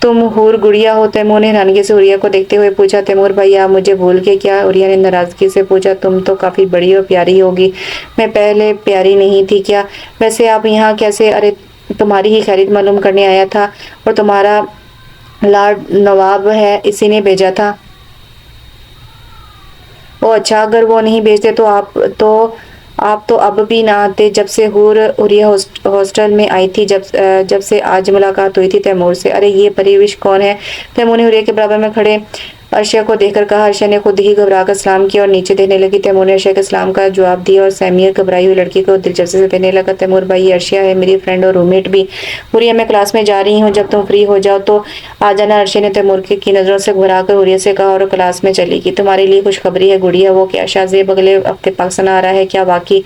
तुम हूर गुड़िया हो? तैमूर ने हैरानगी से हुरिया को देखते हुए पूछा। तैमूर भाई आप मुझे भूल के क्या? हुरिया ने नाराजगी से पूछा। तुम तो काफी बड़ी और प्यारी होगी। मैं पहले प्यारी नहीं थी क्या? वैसे आप यहाँ कैसे? अरे तुम्हारी ही खैरियत मालूम करने आया था, और तुम्हारा लाड नवाब है, इसी ने भेजा था। ओ अच्छा, अगर वो नहीं भेजते तो आप तो अब भी ना आते। जब से हुरिया हॉस्टल में आई थी, जब से आज मुलाकात हुई थी तैमूर से। अरे ये परिविश कौन है? तैमूर ने हुरिया के बराबर में खड़े अर्शिया को देखकर कहा। अर्शिया ने खुद ही घबराकर सलाम किया और नीचे देखने लगी। तैमूर ने अर्शिया के सलाम का जवाब दिया और सैमिया घबराई हुई लड़की को दिलचस्पी से देखने लगा। तैमूर भाई अर्शिया है, मेरी फ्रेंड और रूममेट भी। हुरिया मैं क्लास में जा रही हूँ, जब तुम फ्री हो जाओ तो आ जाना। अर्शिया ने तैमूर की नजरों से घुराकर हुरिया से कहा और क्लास में चली गई। तुम्हारे लिए खुशखबरी है गुड़िया। वो क्या? शाहजेब अगले हफ्ते पाकिस्तान आ रहा है क्या? बाकी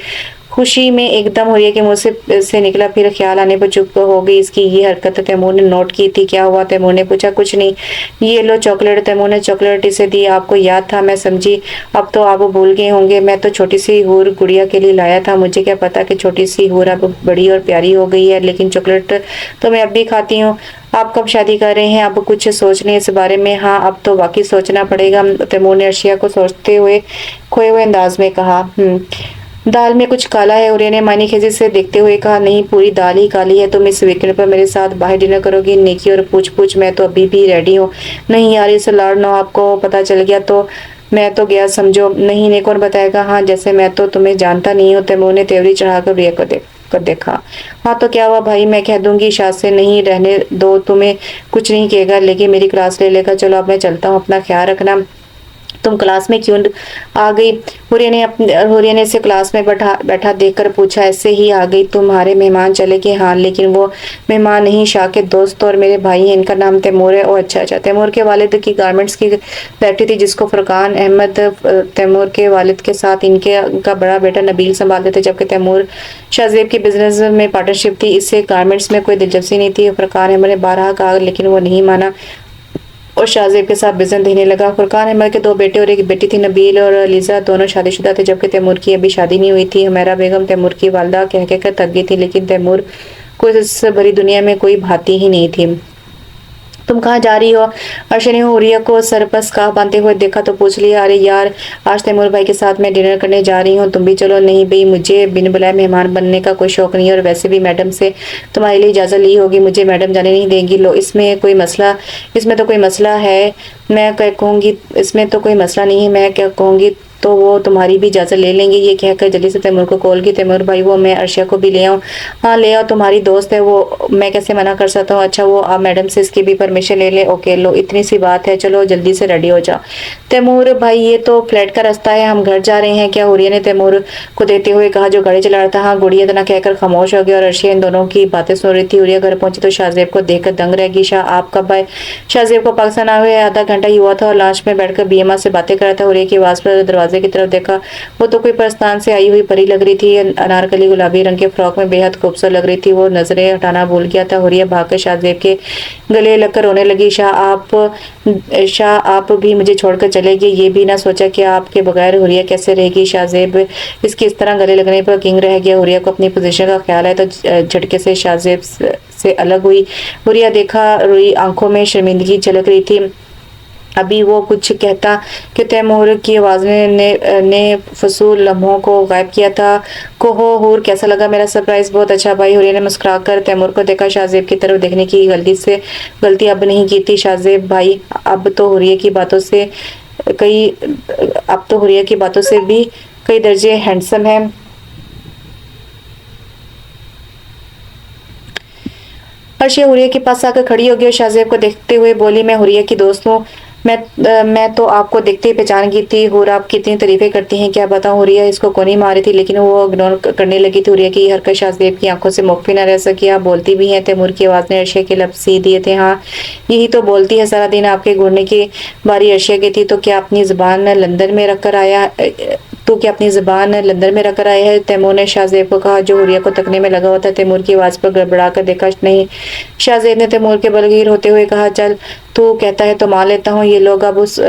खुशी में एकदम हुरिया के मुंह से निकला, फिर ख्याल आने पर चुप हो गई। इसकी ये हरकत तैमूर ने नोट की थी। क्या हुआ? तैमूर ने पूछा। कुछ नहीं, ये लो चॉकलेट। तैमूर ने चॉकलेट इसे दी। आपको याद था? मैं समझी अब तो आप भूल गए होंगे। मैं तो छोटी सी हूर गुड़िया के लिए लाया था। मुझे क्या पता कि छोटी सी हूर अब बड़ी और प्यारी हो गई है, लेकिन चॉकलेट तो मैं अब भी खाती हूँ। आप कब शादी कर रहे हैं? अब कुछ सोच लें इस बारे में। हाँ अब तो वाकई सोचना पड़ेगा। तैमूर ने अर्शिया को सोचते हुए खोए हुए अंदाज में कहा। दाल में कुछ काला है। हुरिया ने मानी खेजी से देखते हुए कहा। नहीं, पूरी दाल ही काली है। तुम इस वीकेंड पर मेरे साथ बाहर डिनर करोगी? नेकी और पूछ मैं तो अभी भी रेडी हूँ। नहीं यार इसे लाड़ना, आपको पता चल गया तो मैं तो गया समझो। नहीं ने कौन बताएगा? हाँ जैसे मैं तो तुम्हें जानता नहीं हूँ। तैमूर ने तेवरी चढ़ाकर हुरिया को देखा। हाँ तो क्या हुआ भाई? मैं कह दूंगी शाह से। नहीं रहने दो, तुम्हें कुछ नहीं कहेगा, लेकिन मेरी क्लास ले लेगा। चलो अब मैं चलता हूँ, अपना ख्याल रखना। तुम क्लास में क्यों आ गई? हुरिया ने इसे क्लास में बैठा देखकर पूछा। ऐसे ही आ गई, तुम्हारे मेहमान चले गए? हाँ, लेकिन वो मेहमान नहीं, शाह के दोस्त और मेरे भाई हैं, इनका नाम तैमूर है। ओ अच्छा अच्छा। तैमूर के वालिद की गारमेंट्स की फैक्ट्री थी जिसको फरकान अहमद तैमूर के वालिद के साथ इनका बड़ा बेटा नबील संभालते थे, जबकि तैमूर शाहजेब की बिजनेस में पार्टनरशिप थी। इससे गारमेंट्स में कोई दिलचस्पी नहीं थी। फरकान अहमद ने बारहा कहा लेकिन वो नहीं माना और शाहजेब के साथ बिजनेस देने लगा। फुरकान अहमद के दो बेटे और एक बेटी थी। नबील और लीजा दोनों शादीशुदा थे, जबकि तैमूर की अभी शादी नहीं हुई थी। हुमैरा बेगम तैमूर की वालदा कह कर थक गई थी, लेकिन तैमूर को इस भरी दुनिया में कोई भाती ही नहीं थी। तुम कहाँ जा रही हो? अर्शा ने हुरिया को सर पर स्कार्फ बांधते हुए देखा तो पूछ लिया, अरे यार, आज तैमूर भाई के साथ मैं डिनर करने जा रही हूँ, तुम भी चलो। नहीं भाई, मुझे बिन बुलाए मेहमान बनने का कोई शौक नहीं है, और वैसे भी मैडम से तुम्हारे लिए इजाजत ली होगी, मुझे मैडम जाने नहीं देंगी। लो, इसमें तो कोई मसला है? मैं क्या कहूँगी, इसमें तो कोई मसला नहीं है, मैं क्या कहूँगी तो वो तुम्हारी भी इजाज़त ले लेंगे। ये कहकर जल्दी से तैमूर को कॉल की। तैमूर भाई, वो मैं अर्शिया को भी ले आऊँ? हाँ ले आओ, तुम्हारी दोस्त है वो, मैं कैसे मना कर सकता हूँ। अच्छा, वो आप मैडम से इसकी भी परमिशन ले ले। ओके, लो, इतनी सी बात है, चलो जल्दी से रेडी हो जाओ। तैमूर भाई, ये तो फ्लैट का रास्ता है, हम घर जा रहे हैं क्या? हुरिया ने तैमूर को देते हुए कहा जो गाड़ी चला रहा था। हाँ गुड़िया, इतना कहकर खामोश हो गया और अर्शिया इन दोनों की बातें सुन रही थी। हुरिया घर पहुंची तो शाहजेब को देखकर दंग रह गई। शाह, आप कब आए? शाहजेब को पाकिस्तान आए हुए आधा घंटा ही हुआ था और लाश में बैठकर बीएमआ से बातें कर रहा था। हुरिया की आवाज पर दरवाजे की तरफ देखा, वो तो कोई पाकिस्तान से आई हुई परी लग रही थी। अनारकली गुलाबी रंग के फ्रॉक में बेहद खूबसूरत लग रही थी। वो नजरें हटाना भूल गया था। हुरिया भागकर शाहजेब के गले लगकर रोने लगी। शाह, आप भी मुझे छोड़कर चले गए, ये भी ना सोचा कि आपके बगैर हुरिया कैसे रहेगी? शाहजेब इसके इस तरह गले लगने पर किंग रह गया। हुरिया को अपनी पोजीशन का ख्याल है तो झटके से शाहजेब से अलग हुई। हुरिया देखा रोई आंखों में शर्मिंदगी झलक रही थी। अभी वो कुछ कहता कि तैमूर की आवाज ने फसूल लम्हों को गायब किया था। कोहो हूर, कैसा लगा मेरा सरप्राइज? बहुत अच्छा भाई। हुरिया ने मुस्कुराकर तैमूर को देखा। शाहजेब की तरफ देखने की गलती अब नहीं की थी शाहजेब भाई, अब तो हुरिया की बातों से भी कई दर्जे हैंडसम है। अर्शिया हुरिया के पास आकर खड़ी हो गई और शाहजेब को देखते हुए बोली, मैं हुरिया की दोस्त हूँ, मैं तो आपको देखते ही पहचान गई थी। हुर, आप कितनी तारीफें करती हैं, क्या बताऊं। हुरिया इसको कोनी मारी थी, लेकिन वो इग्नोर करने लगी थी। हुरिया की हरकत शाहजेब की आंखों से मुख्फी न रह सकी। आप बोलती भी हैं? तैमूर की आवाज ने अर्शिया के लब सी दिए थे। हाँ, यही तो बोलती है, सारा दिन आपके घूरने की बारी अर्शिया की थी। तो क्या अपनी जुबान लंदन में रखकर आया है? तैमूर ने शाहजेब को कहा, जो हुरिया को तकने में लगा हुआ था। तैमूर की आवाज पर गड़बड़ा कर देखा। नहीं। शाहजेब ने तैमूर के बलगीर होते हुए कहा, चल तू कहता है तो मान लेता हूँ। ये लोग अब उस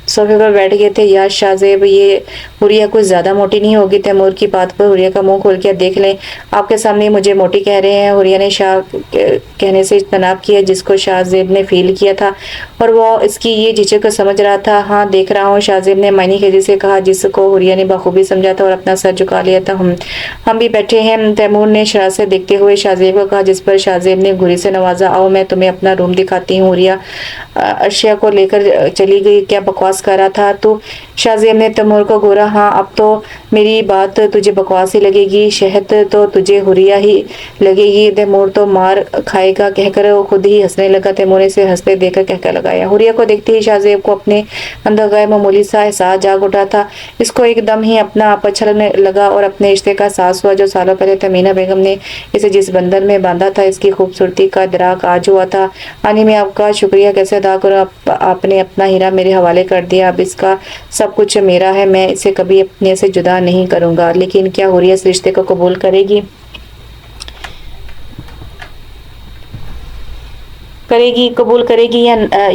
सोफे पर बैठ गए थे। यार शाहजेब, ये हुरिया कुछ ज्यादा मोटी नहीं होगी? तैमूर की बात पर हुरिया का मुंह खोल के देख लें, आपके सामने मुझे मोटी कह रहे हैं। हुरिया ने शाह कहने से इज्तनाब किया, जिसको शाहजेब ने फील किया था और वो इसकी ये झिझक को समझ रहा था। हाँ देख रहा हूँ, शाहजेब ने मायने खेजी से कहा, जिसको हुरिया ने बखूबी समझा था और अपना सर झुका लिया था। हम भी बैठे हैं, तैमूर ने शरारत से देखते हुए शाहजेब को कहा, जिस पर शाहजेब ने घुरी से नवाजा। आओ मैं तुम्हें अपना रूम दिखाती हूँ। हुरिया अर्शिया को लेकर चली गई। क्या बकवास कर रहा था तू? शाहजेब ने तैमूर को घूरा। हाँ, अब तो मेरी बात तुझे बकवास ही लगेगी, शहद तो तुझे हुरिया ही लगेगी। तैमूर तो मार खाएगा, कहकर वो खुद ही हंसने लगा। तैमूर ने इसे हंसते देखकर कहकर लगाया। हुरिया को देखते ही शाहजेब को अपने अंदर गए मामूली सा एहसास जाग उठा था। इसको एकदम ही अपना आप अच्छा लगने लगा और अपने रिश्ते का एहसास हुआ जो सालों पहले तमीना बेगम ने इसे जिस बंधन में बांधा था, इसकी खूबसूरती का इदराक आज हुआ था। आनी, मैं आपका शुक्रिया कैसे अदा करूं? आपने अपना हीरा मेरे हवाले कर दिया, अब इसका सब कुछ मेरा है, मैं इसे कभी अपने से जुदा नहीं करूंगा। लेकिन क्या हुरिया इस रिश्ते को कबूल करेगी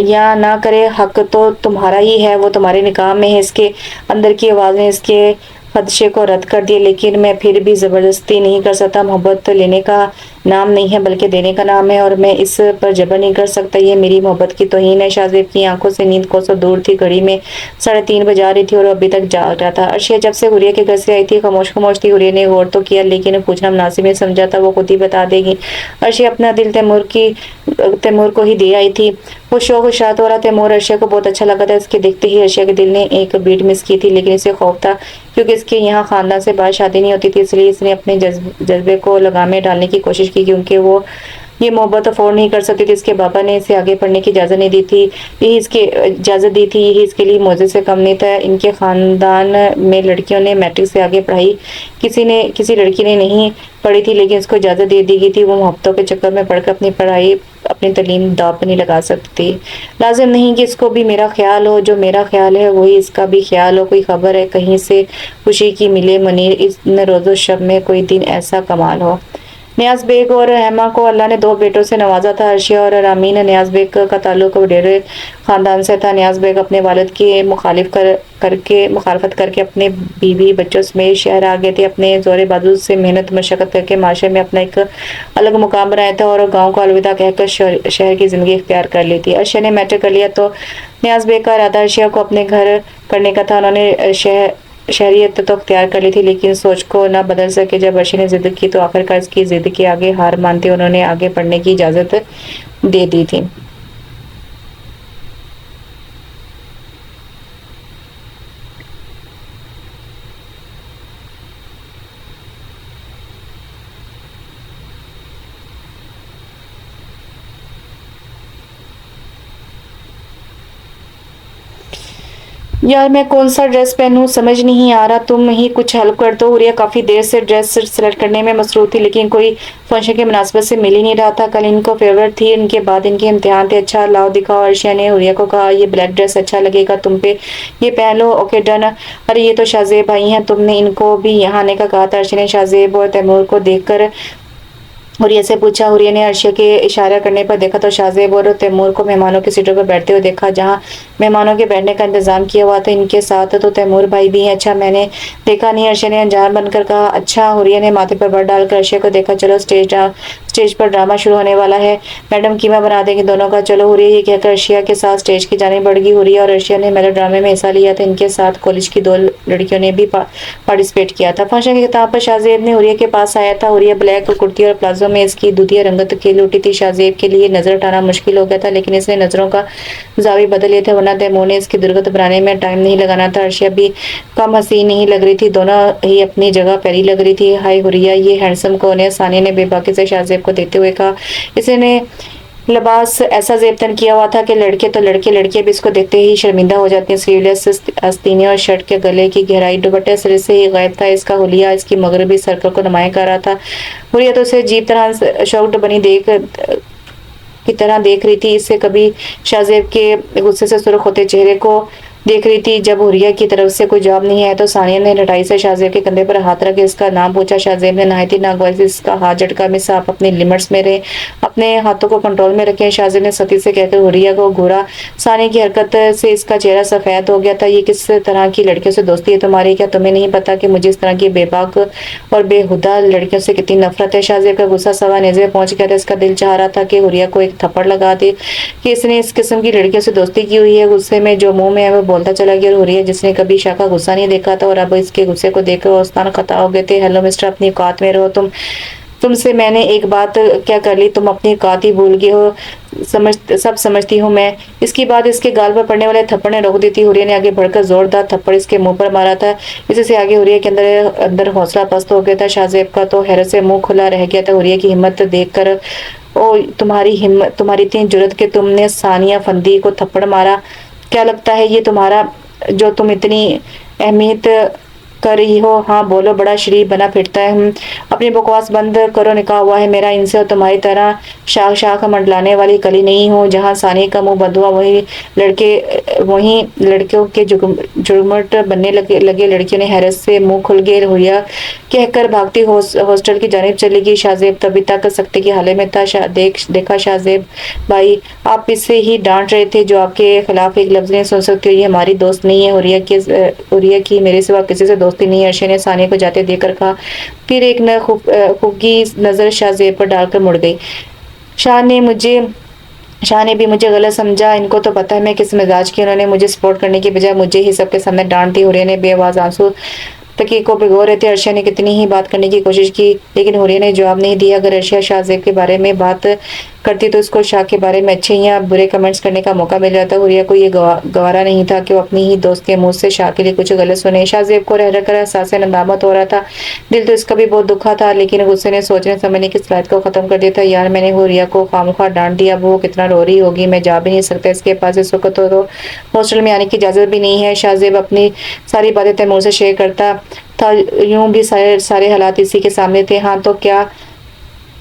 या ना करे? हक तो तुम्हारा ही है, वो तुम्हारे निकाह में है। इसके अंदर की आवाज ने इसके खदशे को रद्द कर दिया, लेकिन मैं फिर भी जबरदस्ती नहीं कर सकता। मोहब्बत तो लेने का नाम नहीं है बल्कि देने का नाम है, और मैं इस पर जबर नहीं कर सकता। ये मेरी मोहब्बत की तौहीन है। शाहजेब की आंखों से नींद कोसों दूर थी। घड़ी में 3:30 बजा रही थी और अभी तक जाग रहा था। अर्शिया जब से हुरिया के घर से आई थी खामोश थी। हुरिया ने गौर तो किया, लेकिन पूछना मुनासिब नहीं समझा था, वो खुद ही बता देगी। अर्शिया अपना दिल तैमूर को ही दे आई थी। वो शौक शात हो रहा। तैमूर अर्शिया को बहुत अच्छा लगा था। इसके देखते ही अर्शिया के दिल ने एक बीट मिस की थी, लेकिन इसे खौफ था क्योंकि इसके यहाँ खानदान से बाहर शादी नहीं होती थी, इसलिए इसने अपने जज्बे को लगाम में डालने की कोशिश की, क्योंकि वो ये मोहब्बत अफोर्ड नहीं कर सकती थी, इसके बाबा ने इसे आगे पढ़ने की इजाज़त नहीं दी थी, यही इसके इजाज़त दी थी, यही इसके लिए मौजे से कम नहीं था। इनके ख़ानदान में लड़कियों ने मैट्रिक से आगे पढ़ाई किसी लड़की ने नहीं पढ़ी थी, लेकिन इसको इजाज़त दे दी गई थी। वो मोहब्बतों के चक्कर में पढ़कर अपनी तालीम दाँव पे नहीं लगा सकती थी। लाज़िम नहीं कि इसको भी मेरा ख्याल हो, जो मेरा ख्याल है वही इसका भी ख्याल हो। कोई ख़बर है कहीं से खुशी की मिले मुनीर, इन रोज़ो शब में कोई दिन ऐसा कमाल हो। नियाज़ बेग और हेमा को अल्लाह ने 2 बेटों से नवाजा था। अर्शिया और रामीन नियाज़ बेग का ताल्लुक वडेरे ख़ानदान से था। नियाज़ बेग अपने वालिद की मुखालफत करके अपने बीवी बच्चों समेत शहर आ गए थे। अपने ज़ोर बाजू से मेहनत मशक्क़त करके माशरे में अपना एक अलग मुकाम बनाया था और गाँव को अलविदा कहकर शहर की ज़िंदगी इख्तियार कर ली थी। अर्शिया ने मैट्रिक कर लिया तो नियाज़ बेग का इरादा अर्शिया को अपने घर करने का था। उन्होंने शहरियत तो अख्तियार कर ली थी, लेकिन सोच को ना बदल सके। जब अर्शी ने जिद की तो आखिरकार इसकी जिद के आगे हार मानते उन्होंने आगे पढ़ने की इजाज़त दे दी थी। यार मैं कौन सा ड्रेस पहनूं समझ नहीं आ रहा, तुम ही कुछ हेल्प कर दो। हुरिया काफ़ी देर से ड्रेस सेलेक्ट करने में मसरूफ थी, लेकिन कोई फंक्शन की मुनासिबत से मिल ही नहीं रहा था। कल इनको फेवरेट थी, इनके बाद इनके इम्तिहान थे। अच्छा लाओ दिखाओ। अर्शिया ने हुरिया को कहा, ये ब्लैक ड्रेस अच्छा लगेगा तुम पे, ये पहन लो। Okay done. अरे ये तो शाहजेब भाई हैं, तुमने इनको भी यहाँ आने का कहा था। अर्शिया ने शाहजेब और तैमूर को देखकर हुरिया से पूछा। हुरिया ने अर्शिया के इशारा करने पर देखा तो शाहजेब और तैमूर को मेहमानों की सीटों पर बैठते हुए देखा, जहाँ मेहमानों के बैठने का इंतजाम किया हुआ था। इनके साथ तो तैमूर भाई भी हैं। अच्छा मैंने देखा नहीं, अर्शिया ने अनजान बनकर कहा। अच्छा। हुरिया ने माथे पर बट डालकर अर्शिया को देखा। चलो स्टेज पर ड्रामा शुरू होने वाला है, मैडम कीमा बना देंगे दोनों का। चलो। हुरिया ये कहकर अर्शिया के साथ स्टेज की जाने बढ़ गई। हुरिया और अर्शिया ने मेलो ड्रामे में हिस्सा लिया था। इनके साथ कॉलेज की 2 लड़कियों ने भी पार्टिसिपेट किया था। फंक्शन की किताब पर शाहजेब ने हुरिया के पास आया था। हुरिया ब्लैक कुर्ती और प्लाजो में इसकी दूधिया रंगत खेल उठी थी। शाहजेब के लिए नजर हटाना मुश्किल हो गया था, लेकिन इसने नजरों का जावी बदल लिया था, वरना तैमूर ने इसकी दुर्गत बनाने में टाइम नहीं लगाना था। अर्शिया भी कम हसीन नहीं लग रही थी, दोनों ही अपनी जगह प्यारी लग रही थी। हाय हुरिया, ये हैंडसम कौन है? सानिया ने बेबाकी से शाहजेब को देखते हुए कहा। इसने लिबास ऐसा जेबतन किया हुआ था कि लड़के भी इसको देखते ही शर्मिंदा हो जाती हैं। स्लीवलेस आस्तीनें और शर्ट के गले की गहराई दुपट्टे सिरे से ही गायब था। इसका हुलिया इसकी मगरबी सर्कल को नुमाया कर रहा था। हुरिया तो उसे अजीब तरह शॉक्ड बनी की तरह देख रही थी। इससे कभी शाहजेब के गुस्से से सुर्ख होते चेहरे को देख रही थी। जब हुरिया की तरफ से कोई जवाब नहीं आया तो सानिया ने लटाई से शाहजेब के कंधे पर हाथ रख के इसका नाम पूछा। शाहजेब ने नहायती नागवारी से इसका हाथ झटका। मिस आप अपनी लिमिट्स में रहे, अपने हाथों को कंट्रोल में रखें। शाहजेब ने सती से कहकर हुरिया को घूरा। सानिया की हरकत से इसका चेहरा सफेद हो गया था। ये किस तरह की लड़कियों से दोस्ती है तुम्हारी? क्या तुम्हें नहीं पता कि मुझे इस तरह की बेबाक और बेहुदा लड़कियों से कितनी नफरत है? शाहजेब का गुस्सा सवा नेज़े पहुंच गया था। इसका दिल चाह रहा था कि हुरिया को एक थप्पड़ लगा दे कि इसने इस किस्म की लड़कियों से दोस्ती की हुई है। गुस्से में जो मुंह में है वो बोलता चला गया। और हुरिया जिसने कभी शाह का गुस्सा नहीं देखा था और अब इसके गुस्से को देखकर औस्तान खता हो गए थे। हेलो मिस्टर, अपनी औकात में रहो। तुमसे मैंने एक बात क्या कर ली? तुम अपनी औकात ही भूल गए हो। सब समझती हूँ मैं। इसकी बात इसके गाल पर पड़ने वाले थप्पड़ ने रोक दी थी। हुरिया ने आगे बढ़कर जोरदार थप्पड़ इसके मुंह पर मारा था। इससे आगे हुरिया के अंदर हौसला पस्त हो गया था। शाहजेब का तो हैरत से मुंह खुला रह गया था। हुरिया की हिम्मत देखकर, ओ तुम्हारी इतनी जुर्रत कि तुमने सानिया फंदी को थप्पड़ मारा। क्या लगता है ये तुम्हारा, जो तुम इतनी अहमियत कर रही हो? हाँ बोलो, बड़ा शरीफ बना फिरता है। अपनी बकवास बंद करो, निकाह हुआ है मेरा इनसे और तुम्हारी तरह शाख मंडलाने वाली कली नहीं हूँ। जहाँ सानी का मुंह बंद हुआ वहीं लड़कियों के जुर्मट बनने लगे। लड़कियों ने हैरत से मुंह खुल गए। हुरिया कहकर भागती हॉस्टल की जानिब चली गई। शाहजेब तभी तक सकते की हाले में था। देखा शाहजेब भाई, आप इससे ही डांट रहे थे जो आपके खिलाफ एक लफ्ज नहीं सुन सकती हो। ये हमारी दोस्त नहीं है। हुरिया की मेरे सिवा किसी से दोस्ती नहीं है। अर्शिया ने सानिया को जाते देखकर कहा। फिर एक न खुफगी नजर शाहजेब पर डालकर मुड़ गई। शाह ने भी मुझे गलत समझा। इनको तो पता है मैं किस मिजाज की। उन्होंने मुझे सपोर्ट करने की बजाय मुझे ही सबके सामने डांट दी। हुरिया ने बेआवाज आंसू तकी को भिगो रहे थे। अर्शिया ने कितनी ही बात करने की कोशिश की, लेकिन हुरिया ने जवाब नहीं दिया। अगर अर्शिया शाहजेब के बारे में बात करती तो उसको शाह के बारे में अच्छे या बुरे कमेंट्स करने का मौका मिल जाता। हुरिया को ये गवारा नहीं था कि वो अपनी ही दोस्त के मुंह से शाह के लिए कुछ गलत सुने। शाहजेब को रह रहकर एहसास नदामत हो रहा था। दिल तो इसका भी बहुत दुखा था, लेकिन गुस्से ने सोचने समझने की सलाहियत को खत्म कर दिया था। यार मैंने हुरिया को खामखा डांट दिया, वो कितना रो रही होगी, मैं जा भी नहीं सकता इसके पास इस वक्त तो हॉस्टल में आने की इजाजत भी नहीं है। शाहजेब अपनी सारी बातें तैमूर से शेयर करता था। यूं भी सारे हालात इसी के सामने थे। हाँ तो क्या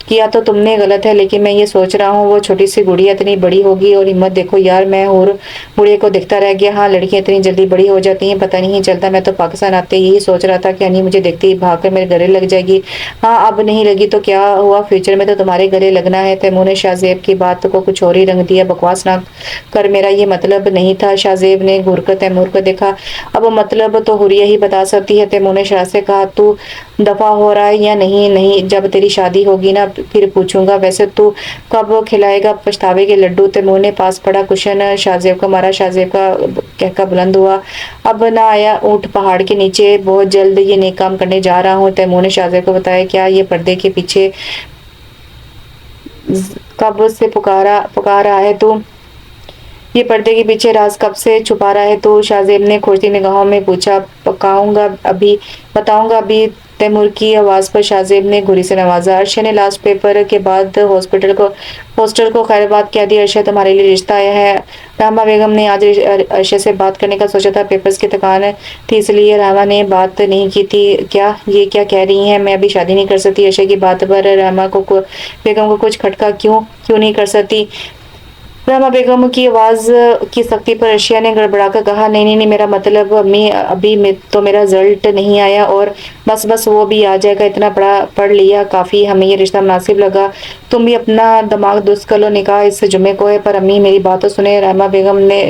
किया तो तुमने गलत है, लेकिन मैं ये सोच रहा हूँ वो छोटी सी गुड़िया इतनी बड़ी होगी और हिम्मत देखो यार। मैं और गुड़िया को देखता रह गया। हाँ लड़कियां इतनी जल्दी बड़ी हो जाती हैं, पता नहीं चलता। मैं तो पाकिस्तान आते यही सोच रहा था कि अनी मुझे देखते ही भाग कर मेरे गले लग जाएगी। हाँ अब नहीं लगी तो क्या हुआ, फ्यूचर में तो तुम्हारे गले लगना है। तैमूर ने शाहजेब की बात को कुछ और ही रंग दिया। बकवास ना कर, मेरा ये मतलब नहीं था। शाहजेब ने घूर कर तैमूर को देखा। अब मतलब तो हुरिया ही बता सकती है। तैमूर ने शाह से कहा, तू दफा हो रहा है या नहीं? नहीं, जब तेरी शादी होगी ना फिर पूछूंगा। वैसे तू कब खिलाएगा पछतावे के लड्डू? तैमूर ने पास पड़ा कुशन शाहजेब को मारा। शाहजेब का कहका बुलंद हुआ, अब ना आया ऊंट पहाड़ के नीचे, बहुत जल्द ये नेक काम करने जा रहा हूँ। तैमूर ने शाहजेब को बताया, क्या ये पर्दे के पीछे कब से पुकार रहा है तू? ये पर्दे के पीछे राज कब से छुपा रहा है तू? शाहजेब ने खोजती निगाहों में पूछा। बताऊंगा अभी। तैमूर की आवाज पर शाहजेब ने घुरी से नवाजा। अर्शा ने लास्ट पेपर के बाद हॉस्टल को खैरबाद कह दिया। अर्शा तुम्हारे लिए रिश्ता आया है। रामा बेगम ने आज अर्शा से बात करने का सोचा था, पेपर्स की थकान थी इसलिए रामा ने बात नहीं की थी। ये क्या कह रही हैं? मैं अभी शादी नहीं कर सकती। अर्शा की बात पर रामा को बेगम को कुछ खटका। क्यों नहीं कर सकती? रमा बेगम की आवाज की सख्ती पर अर्शिया ने गड़बड़ाकर कहा, नहीं, मेरा मतलब अम्मी अभी तो मेरा रिजल्ट नहीं आया और बस वो भी आ जाएगा। इतना पढ़ लिया काफी, हमें ये रिश्ता मुनासिब लगा। तुम भी अपना दिमाग दुरुस्त कर लो, निकाह इस जुम्मे को है। पर अम्मी मेरी बात तो सुने। रमा बेगम ने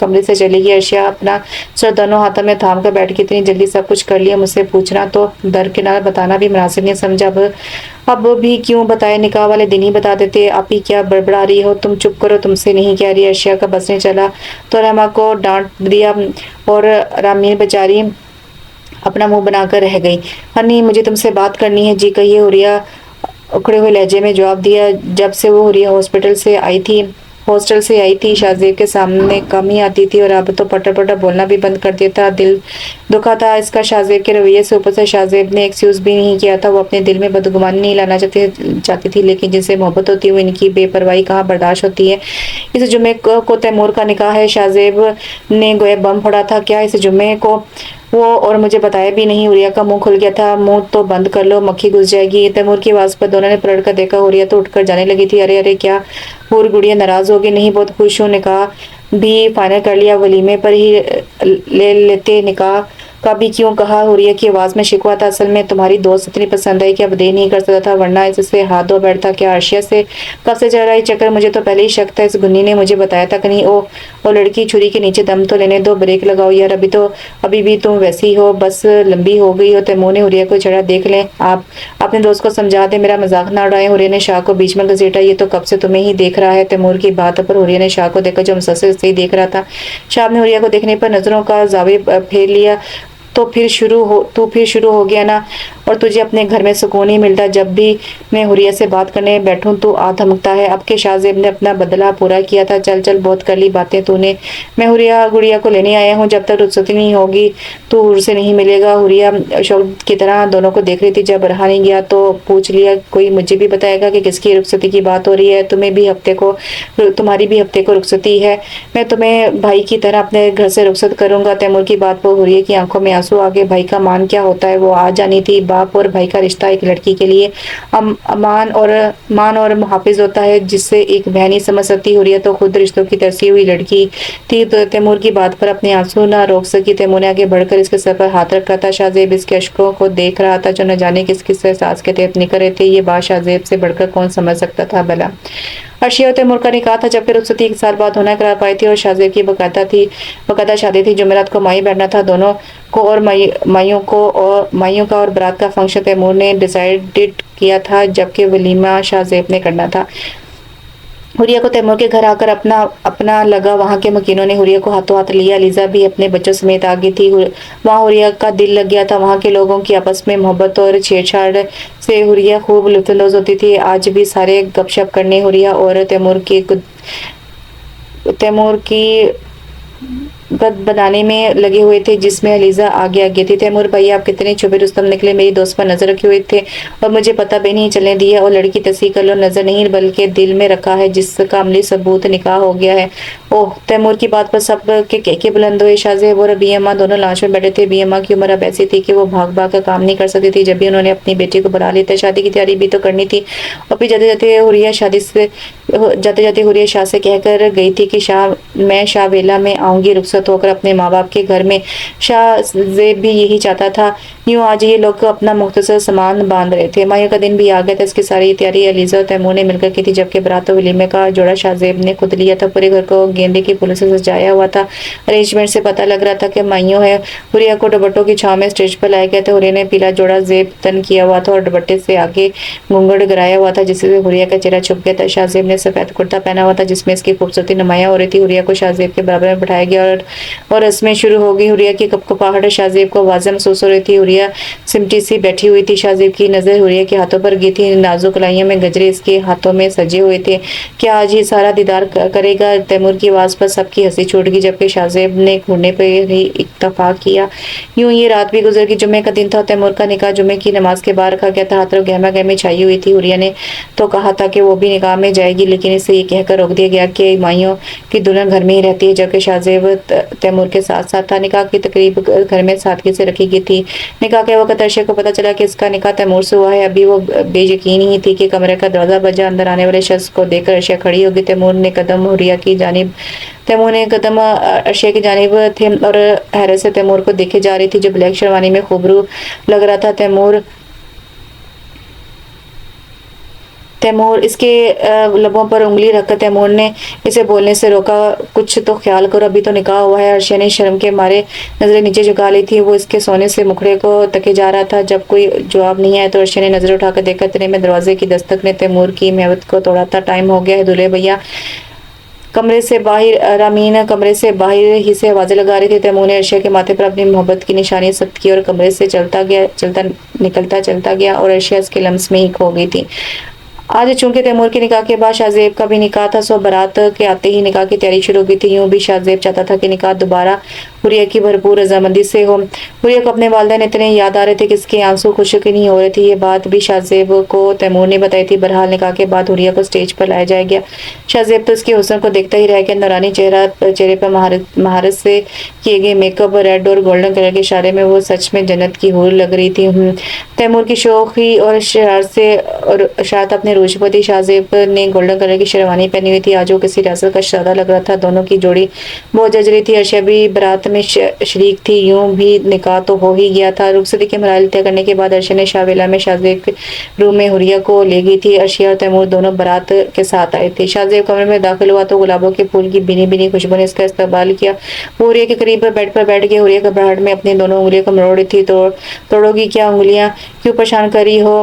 कमरे से चली गई। अर्शिया अपना सर दोनों हाथों में थाम कर बैठ के, इतनी जल्दी सब कुछ कर लिया, मुझसे पूछना तो दरकिनार, बताना भी मुनासिब नहीं समझा। अब भी क्यों बताए, निकाह वाले दिन ही बता देते। आप ही क्या बड़बड़ा रही हो? तुम चुप करो, तुमसे नहीं कह रही। अर्शिया का बस नहीं चला तो रमा को डांट दिया और रामीर बेचारी अपना मुंह बनाकर रह गई। हनी मुझे तुमसे बात करनी है जी, कहिए। हुरिया उखड़े हुए लहजे में जवाब दिया। जब से वो हुरिया हॉस्टल से आई थी शाहजेब के सामने कम ही आती थी और अब तो पटर बोलना भी बंद कर दिया था। दिल दुखा था इसका शाहजेब के रवैये से। ऊपर से शाहजेब ने एक्सक्यूज भी नहीं किया था। वो अपने दिल में बदगुमानी नहीं लाना चाहती थी, लेकिन जिनसे मोहब्बत होती है इनकी बेपरवाही कहाँ बर्दाश्त होती है। इस जुम्मे को तैमूर का निकाह है। शाहजेब ने गोया बम फोड़ा था क्या इस जुम्मे को? वो और मुझे बताया भी नहीं। हुरिया का मुंह खुल गया था। मुंह तो बंद कर लो, मक्खी घुस जाएगी। तैमूर की आवाज पर दोनों ने पलट कर देखा। हुरिया तो उठकर जाने लगी थी। अरे क्या हुर गुड़िया नाराज होगी? नहीं, बहुत खुश हूँ। निकाह भी फाइनल कर लिया, वलीमे पर ही ले लेते। निकाह का भी क्यों कहा? हुरिया की आवाज में शिकवा था। असल में तुम्हारी दोस्त इतनी पसंद आई कि अब दे नहीं कर सकता था, वरना इससे हाथ धो बैठता। क्या अर्शिया से कब से चल रहा है चक्कर? मुझे तो पहले ही शक था। इस गुन्नी ने मुझे बताया था। कहीं ओ लड़की, छुरी के नीचे दम तो लेने दो, ब्रेक लगाओ यार। अभी भी तुम वैसी हो, बस लंबी हो गई हो। तैमूर ने हुरिया को चढ़ा। देख लें, आप अपने दोस्त को समझा दे, मेरा मजाक ना उड़ाए। हुरिया ने शाह को बीच में घसीटा। ये तो कब से तुम्हें ही देख रहा है। तैमूर की बात पर हुरिया ने शाह को देखा जो मुसलसल से ही देख रहा था। शाह ने हुरिया को देखने पर नजरों का जाविर फेर लिया। तू फिर शुरू हो गया ना, और तुझे अपने घर में सुकून नहीं मिलता। जब भी मैं हुरिया से बात करने बैठूं तो आ धमकता है। अब के शाहजेब ने अपना बदला पूरा किया था। चल बहुत कर ली बातें तूने। मैं हुरिया गुड़िया को लेने आया हूँ। जब तक रुखसती नहीं होगी तो हुर से नहीं मिलेगा। हुरिया शौक की तरह दोनों को देख रही थी। जब रहा नहीं गया तो पूछ लिया, कोई मुझे भी बताएगा कि किसकी रुखसती की बात हो रही है? तुम्हारी भी हफ्ते को रुखसती है। मैं तुम्हें भाई की तरह अपने घर से रुखसत करूंगा। तैमूर की बात पर हुरिया की आंखों में आंसू आ गए। भाई का मान क्या होता है? वो आ जानी थी। बाप और भाई का रिश्ता एक लड़की के लिए मान और मुहाफिज होता है, जिससे एक बहन ही समझ सकती। हुरिया तो खुद रिश्तों की तरसी हुई लड़की थी। तो तैमूर की बात पर अपने आंसू ना रोक सकी। तैमूर ने आगे बढ़कर इसके सर पर हाथ रखा था। शाहजेब इसके अश्कों को देख रहा था जो न जाने किस एहसास के तहत निकल रहे थे। ये बात शाहजेब से बढ़कर कौन समझ सकता था भला? अर्शिया और तैमूर का निकाह था, जबकि रुखसती 1 साल बाद होना करा पाई थी और शाहजेब की बकायदा शादी थी। जुमेरात को माई बैठना था दोनों को, और माइयों का और बारात का फंक्शन तैमूर ने डिसाइडेड किया था, जबकि वलीमा शाहजेब ने करना था। हुरिया को तैमूर के घर आकर अपना अपना लगा। वहां के मकीनों ने हुरिया को हाथों हाथ लिया। लीजा भी अपने बच्चों समेत आ गई थी। वहां हुरिया का दिल लग गया था। वहां के लोगों की आपस में मोहब्बत और छेड़छाड़ से हुरिया खूब लुत्फानंदोज होती थी। आज भी सारे गपशप करने हुरिया और तैमूर की गद बनाने में लगे हुए थे, जिसमें अलीजा आगे आगे थी। तैमूर भाई, आप कितने छुपे रुस्तम निकले, मेरी दोस्त पर नजर रखे हुए थे और मुझे पता भी नहीं चलने दिया। और लड़की तस्वीर कर लो, नजर नहीं बल्कि दिल में रखा है, जिसका अमली सबूत निकाह हो गया है। ओह, तैमूर की बात पर सब के बुलंद हुए। शाहजेब और बी अम्मा दोनों लाश में बैठे थे। बी अम्मा की उम्र अब ऐसी थी कि वो भाग भाग कर काम नहीं कर सकती थी। जब भी उन्होंने अपनी बेटी को बुला लिया था, शादी की तैयारी भी तो करनी थी। और फिर जाते जाते हुरिया शाह से कहकर गई थी कि मैं शाह वेला में आऊंगी रुखसत होकर अपने माँ बाप के घर में। शाहजेब भी यही चाहता था। यूं आज ये लोग अपना मुख्तसर सामान बांध रहे थे। माहिर का दिन भी आ गया था। इसकी सारी तैयारी अलीजा और तैमूर ने मिलकर की थी, जबकि बारात और वलीमे का जोड़ा शाहजेब ने खुद लिया था। पूरे घर को गेंदे की फूलों से सजाया हुआ था। अरेंजमेंट से पता लग रहा था कि माइयों है। हुरिया को दुपट्टों की छाव में स्टेज पर लाया गया था। हुरिया ने पीला जोड़ा जेब तन किया हुआ था और दुपट्टे से आगे घूंघट गिराया हुआ था, जिससे हुरिया का चेहरा छुप गया था। शाहजेब ने सफेद कुर्ता पहना हुआ था, जिसमें इसकी खूबसूरती नुमाया हो रही थी। हुरिया को शाहजेब के बराबर में बैठाया गया और रस्में शुरू हो गई। हुरिया की कपकपाहट शाहजेब को आवाज़ महसूस हो रही थी। हुरिया सिमटी सी बैठी हुई थी। शाहजेब की नजर हुरिया के हाथों पर गई थी। नाजुक कलाइयों में गजरे इसके हाथों में सजे हुए थे। क्या आज ही सारा दीदार करेगा? तैमूर की आवाज़ पर सबकी हंसी छूट गई, जबकि शाहजेब ने घूरने पर ही इत्तफाक किया। यूं ये रात भी गुजर गई। जुम्मे का दिन था। तैमूर का निकाह जुम्मे की नमाज के बाद रखा गया था। हाथों गहमा गहमी छाई हुई थी। हुरिया ने तो कहा था कि वो भी निकाह में जाएगी, लेकिन इसे ये कहकर रोक दिया गया कि माइयों की दुल्हन घर में ही रहती है, जबकि शाहजेब तैमूर के साथ साथ था। निकाह की तकरीब घर में सादगी से रखी गई थी। निकाह के वक्त अर्शे को पता चला कि इसका निकाह तैमूर से हुआ है। अभी वो बेयकीन ही थी कि कमरे का दरवाजा बजा। अंदर आने वाले शख्स को देखकर अर्शा खड़ी होगी। तैमूर ने कदम अर्शे की जानिब थे और हैरत से तैमूर को देखे जा रही थी, जो ब्लैक शेरवानी में खूबरू लग रहा था। तैमूर इसके लबों पर उंगली रखकर तैमूर ने इसे बोलने से रोका। कुछ तो ख्याल करो, अभी तो निकाह हुआ है। अर्शा ने शर्म के मारे नजरें नीचे झुका ली थी। वो इसके सोने से मुखड़े को तके जा रहा था। जब कोई जवाब नहीं आया तो अर्शा ने नजर उठाकर देखा। इतने में दरवाजे की दस्तक ने तैमूर की महवत को तोड़ा था। टाइम हो गया है दूल्हे भैया। कमरे से बाहर ही से आवाजें लगा रही थी। तैमूर ने अर्शा के माथे पर अपनी मोहब्बत की निशानी सख्त की और कमरे से चलता गया और अर्शा इसके लम्स में ही खो गई थी। आज चूंकि तैमूर के निकाह के बाद शाहजेब का भी निकाह था, सो बारात के आते ही निकाह की तैयारी शुरू हो गई थी। यूं भी शाहजेब चाहता था कि निकाह दोबारा हुरिया की भरपूर रजामंदी से हो। हुरिया को अपने वालिदैन इतने याद आ रहे थे कि इसके आंसू खुशकी नहीं हो रहे थे। ये बात भी शाहजेब को तैमूर ने बताई थी। बहरहाल निकाह के बाद हुरिया को स्टेज पर लाया जाएगा। शाहजेब तो उसके हुस्न को देखता ही रह गया। नूरानी चेहरे पर महारत से किए गए मेकअप, रेड और गोल्डन कलर के इशारे में वो सच में जन्नत की हूर लग रही थी। तैमूर की शौखी और शरारत अपने रोशपति शाहजेब ने गोल्डन कलर की शेरवानी पहनी हुई थी। आज वो किसी रियासत का शहजादा लग रहा था। दोनों की जोड़ी बहुत जज रही थी। अर्शा भी बारात में शरीक थी। यूं भी निकाह तो हो ही गया था। रुखसती के मराहल तय करने के बाद अर्शा ने शाहवेला में शाहजेब के रूम में हुरिया को ले गई थी। अर्शा और तैमूर दोनों बारात के साथ आए थे। शाहजेब कमरे में दाखिल हुआ तो गुलाबों के फूल की बिनी बिनी खुशबू ने इसका इस्तकबाल किया। वो हुरिया के करीब बेड पर बैठ गई। हुरिया घबराहट में अपनी दोनों उंगलियों को मरोड़ रही थी। तोड़ोगी क्या उंगलियां? क्यों परेशान करी हो?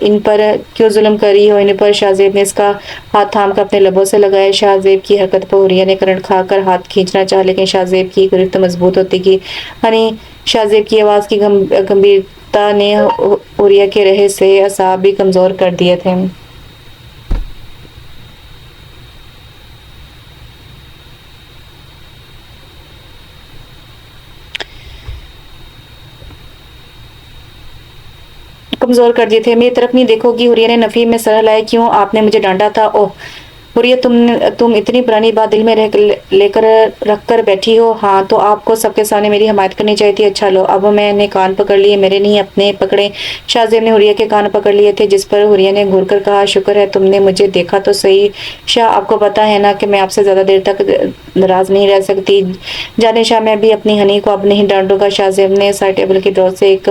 इन पर क्यों जुल्म करी हो? इन पर शाहजेब ने इसका हाथ थाम कर अपने लबों से लगाया। शाहजेब की हरकत पर हुरिया ने करंट खाकर हाथ खींचना चाहा, लेकिन शाहजेब की गिरफ्त मजबूत होती गई। हनी, शाहजेब की आवाज की गंभीरता ने हुरिया के रहे से असाब भी कमजोर कर दिए थे। मेरी तरफ नहीं देखोगी? हुरिया ने नफी में सर हिलाया। क्यों? आपने मुझे डांटा था। ओह हुरिया, तुम इतनी पुरानी बात दिल में लेकर रख कर बैठी हो। हाँ, तो आपको सबके सामने मेरी हिमायत करनी चाहिए थी। अच्छा लो, अब मैंने कान पकड़ लिए, मेरे नहीं अपने पकड़े। शाहजेब ने हुरिया के कान पकड़ लिए थे, जिस पर हुरिया ने घूर कर कहा, शुक्र है तुमने मुझे देखा तो सही। शाह, आपको पता है ना कि मैं आपसे ज्यादा देर तक नाराज नहीं रह सकती। जाने शाह, मैं भी अपनी हनी को अब नहीं डांटूंगा। शाहजेब ने साइड टेबल की ड्रॉर से एक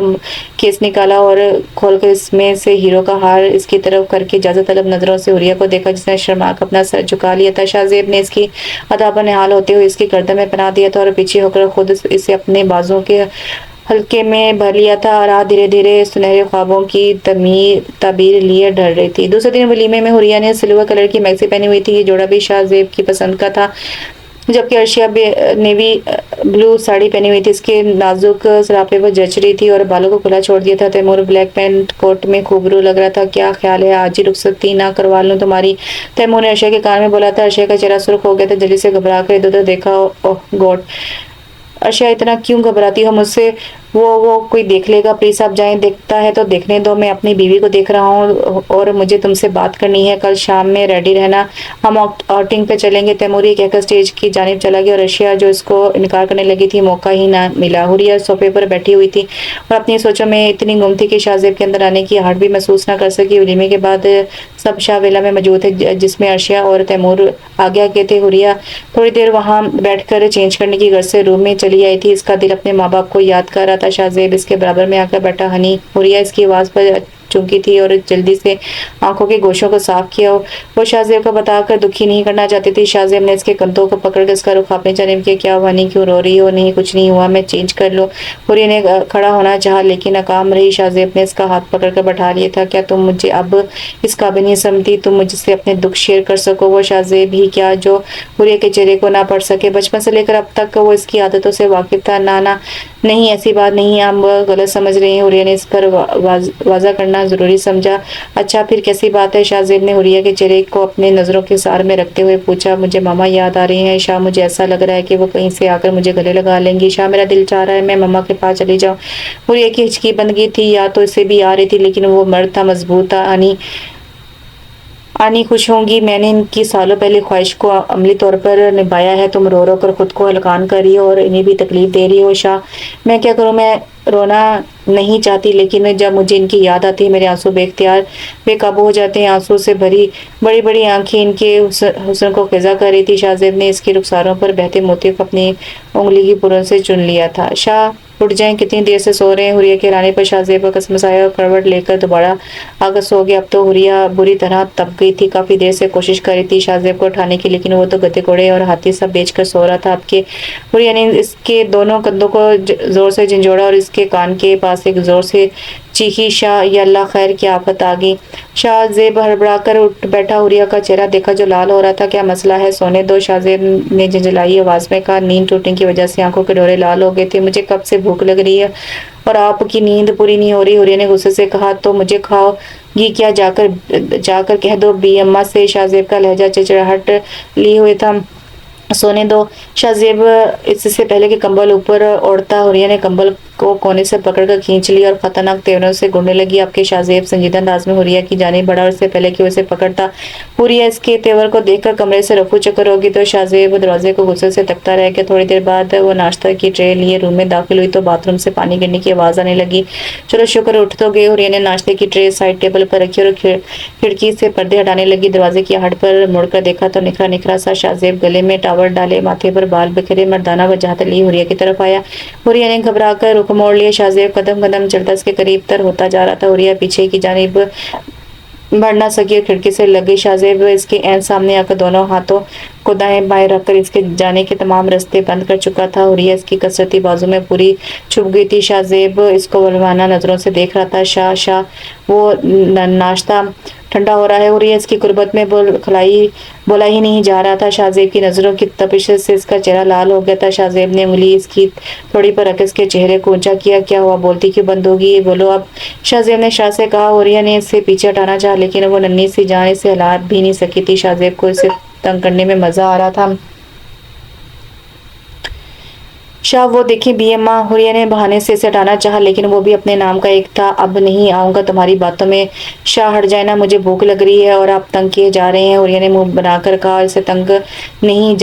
केस निकाला और खोलकर इसमें से हीरो का हार इसकी तरफ करके इजाजत तलब नजरों से हुरिया को देखा, जिसने शर्मा अपना सर झुका लिया था। शाहजेब ने इसकी अदा पर निहाल होते हुए इसकी गर्दन में पना दिया था और पीछे होकर खुद इसे अपने बाजों के हल्के में भर लिया था और रात धीरे धीरे सुनहरे ख्वाबों की ताबीर लिए ढल रही थी। दूसरे दिन वलीमे में हुरिया ने सिल्वर कलर की मैक्सी पहनी हुई थी। ये जोड़ा भी शाहजेब की पसंद का था, जबकि अर्शिया नेवी ब्लू साड़ी पहनी हुई थी। इसके नाजुक सरापे पर जच रही थी और बालों को खुला छोड़ दिया था। तैमूर ब्लैक पैंट कोट में खूबरू लग रहा था। क्या ख्याल है, आज ही रुखसती ना करवा लूं तुम्हारी? तैमूर ने अर्शिया के कान में बोला था। अर्शिया का चेहरा सुर्ख हो गया था। जल्दी से घबरा कर इधर उधर देखा। ओह गॉड, अर्शिया इतना क्यों घबराती हो मुझसे? वो कोई देख लेगा, प्लीज आप जाएं। देखता है तो देखने दो, मैं अपनी बीवी को देख रहा हूँ और मुझे तुमसे बात करनी है। कल शाम में रेडी रहना, हम आउटिंग पे चलेंगे। तैमूरी कहकर स्टेज की जानिब चला गया और अर्शिया जो इसको इनकार करने लगी थी, मौका ही ना मिला। हुरिया सोफे पर बैठी हुई थी और अपनी सोचों में इतनी गुम थी कि शाहजेब के अंदर आने की आहट भी महसूस ना कर सकी। वलीमे के बाद सब शाहवेला में मौजूद थे, जिसमें अर्शिया और तैमूर आगे आगे थे। हुरिया थोड़ी देर वहां बैठकर चेंज करने की गर्ज से रूम में चली आई थी। इसका दिल अपने माँ बाप को याद कर रहा था। शाहजेब इसके बराबर में आकर बैठा। हनी, हुरिया इसकी आवाज पर चूकी थी और जल्दी से आंखों के गोशों को साफ किया। वो शाहजेब को बताकर दुखी नहीं करना चाहती थी। शाहजेब ने इसके कंधों को पकड़कर इसका रुख अपने जानिब किया। क्या हुआ, हनी क्यों रो रही हो? नहीं कुछ नहीं हुआ, मैं चेंज कर लूं। हुरिया ने खड़ा होना चाहा लेकिन नाकाम रही। शाहजेब ने इसका हाथ पकड़कर बैठा लिया था। क्या तुम मुझे अब इस काबिल नहीं समझती तुम मुझसे अपने दुख शेयर कर सको? वो शाहजेब ही क्या जो हुरिया के चेहरे को ना पढ़ सके। बचपन से लेकर अब तक वो इसकी आदतों से वाकिफ था। ना नहीं, ऐसी बात नहीं, आप गलत समझ रहे हैं। हुरिया ने इस पर वाजा करना जरूरी समझा। अच्छा फिर कैसी बात है? शाहजेब ने हुरिया के चेहरे को अपने नजरों के सार में रखते हुए पूछा। मुझे मामा याद आ रही हैं शाह, मुझे ऐसा लग रहा है कि वो कहीं से आकर मुझे गले लगा लेंगी। शाह मेरा दिल चाह रहा है मैं मामा के पास चली जाऊं। हुरिया की हिचकी बंदगी थी, या तो इसे भी आ रही थी, लेकिन वो मर्द था, मजबूत था। आनी खुश होंगी, मैंने इनकी सालों पहले ख्वाहिश को अमली तौर पर निभाया है। तुम रो रो कर खुद को हलकान कर रही हो और इन्हें भी तकलीफ दे रही हो। शाह मैं क्या करूं, मैं रोना नहीं चाहती, लेकिन जब मुझे इनकी याद आती है मेरे आंसू बेकाबू हो जाते हैं। आंसू से भरी बड़ी बड़ी आंखें इनके हुस्न को खिजा कर रही थी। शाहजेब ने इसके रुखसारों पर बहते मोतियों को अपनी उंगली की पुरन से चुन लिया था। शाह उठ जाएं, कितनी देर से सो रहे हैं? हुरिया के राने पर शाहजेब का कसमसाया और करवट लेकर दोबारा आकर सो गया। अब तो हुरिया बुरी तरह तप गई थी। काफी देर से कोशिश कर रही थी शाहजेब को उठाने की, लेकिन वो तो गधे घोड़े और हाथी सब बेचकर सो रहा था। आपके हुरिया ने इसके दोनों कंधों को जोर से झंझोड़ा और इसके कान के पास एक जोर से चीखी। शाह, या अल्लाह खैर, क्या आफत आ गई? शाहजेब हड़बड़ाकर उठ बैठा। हुरिया का चेहरा देखा जो लाल हो रहा था। क्या मसला है? सोने दो, शाहजेब ने झंझलाई आवाज में कहा। नींद टूटने की वजह से आंखों के डोरे लाल हो गए थे। मुझे कब से भूख लग रही है और आपकी नींद पूरी नहीं हो रही। हुरिया ने गुस्से से कहा। तो मुझे खाओगी क्या? जाकर कह दो बी अम्मा से। शाहजेब का लहजा चिड़चिड़ाहट लिए हुए था। सोने दो। शाहजेब इससे पहले कि कंबल ऊपर ओढ़ता, हुरिया ने कंबल को कोने से पकड़कर खींच लिया और खतरनाक तेवरों से घूरने लगी। आपके शाहजेब संजीदा अंदाज में हुरिया की जानिब बढ़ा और इससे पहले कि वो इसे पकड़ता, हुरिया इसके तेवर को देखकर कमरे से रफू चक्कर होगी तो शाहजेब दरवाजे को गुस्से से तकता रह गया। थोड़ी देर बाद वो नाश्ता की ट्रे लिए रूम में दाखिल हुई तो बाथरूम से पानी गिरने की आवाज आने लगी। चलो शुक्र, उठ तो गए। हुरिया ने नाश्ते की ट्रे साइड टेबल पर रखी और खिड़की से पर्दे हटाने लगी। दरवाजे की आहट पर मुड़कर देखा तो निखरा निखरा सा शाहजेब गले में टावल डाले, माथे पर बाल बिखरे, मर्दाना वजाहत लिए हुरिया की तरफ आया। हुरिया ने घबराकर रुख मोड़ लिया। शाहजेब कदम कदम चलता इसके करीब तर होता जा रहा था। हुरिया पीछे की जानिब बढ़ ना सकी और खिड़की से लग गई। शाहजेब इसके ऐन सामने आकर दोनों हाथों को दाएं बाएं रखकर इसके जाने के तमाम रास्ते बंद कर चुका था। हुरिया इसकी कसरती बाजू में पूरी छुप गई थी। शाहजेब इसको बलवाना नजरों से देख रहा था। शाह वो नाश्ता ठंडा हो रहा है। हुरिया इसकी कुर्बत में बोला ही नहीं जा रहा था। शाहजेब की नजरों की तपिश से इसका चेहरा लाल हो गया था। शाहजेब ने उंगली इसकी थोड़ी पर रख इसके चेहरे को ऊंचा किया। क्या हुआ, बोलती क्यों बंद होगी? बोलो अब, शाहजेब ने शाह से कहा। हुरिया ने इसे पीछे हटाना चाहा लेकिन वो नन्ही सी जान इसे हिला भी नहीं सकी थी। शाहजेब को इसे तंग करने में मजा आ रहा था। शाह, वो देखिए बी अम्मा। हुरिया ने बहाने से इसे हटाना चाहा लेकिन वो भी अपने नाम का एक था। अब नहीं आऊंगा तुम्हारी बातों में। शाह, हट जाए ना, मुझे भूख लग रही है और आप तंग किए जा रहे हैं। हुरिया ने मुंह बनाकर कहा। इसे तंग नहीं,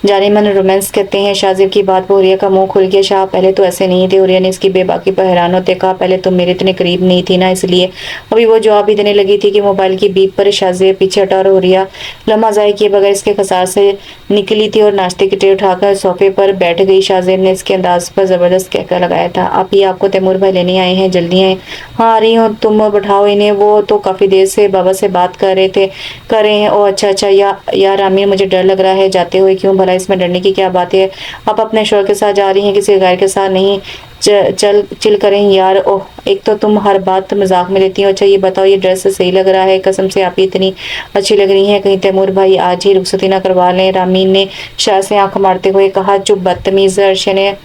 जाने मन रोमांस कहते हैं। शाहजेब की बात पर हुरिया का मुंह खुल गया। शाह, पहले तो ऐसे नहीं थे। हुरिया ने इसकी बेबाकी पर हैरान होते कहा। पहले तुम मेरे इतने करीब नहीं थी ना, इसलिए। अभी वो जवाब भी देने लगी थी कि मोबाइल की बीप पर शाहजेब पीछे हटा और हुरिया लम्हा ज़ाय किए बगैर इसके खसार से निकली थी और नाश्ते की ट्रे उठाकर सोफे पर बैठ गई। शाहजेब ने इसके अंदाज पर जबरदस्त कहकर लगाया था। आप ही आपको तैमूर भाई लेने आए हैं, जल्दी आए। हाँ आ रही हूँ, तुम बैठाओ इन्हें। वो तो काफी देर से बाबा से बात कर रहे हैं। ओ अच्छा, यार आमिर, मुझे डर लग रहा है जाते हुए। क्यों भला, इसमें डरने की क्या बात है? आप अपने शोहर के साथ जा रही हैं, किसी गैर के साथ नहीं। चल चिल करें यार। ओह, एक तो तुम हर बात मजाक में लेती हो। अच्छा ये बताओ, ये ड्रेस सही लग रहा है? कसम से आप ही इतनी अच्छी लग रही हैं, कहीं तैमूर भाई आज ही रुखसती ना करवा लें। रामीन ने शाह से आंख मारते हुए कहा। चुप बदतमीज। अर्शा ने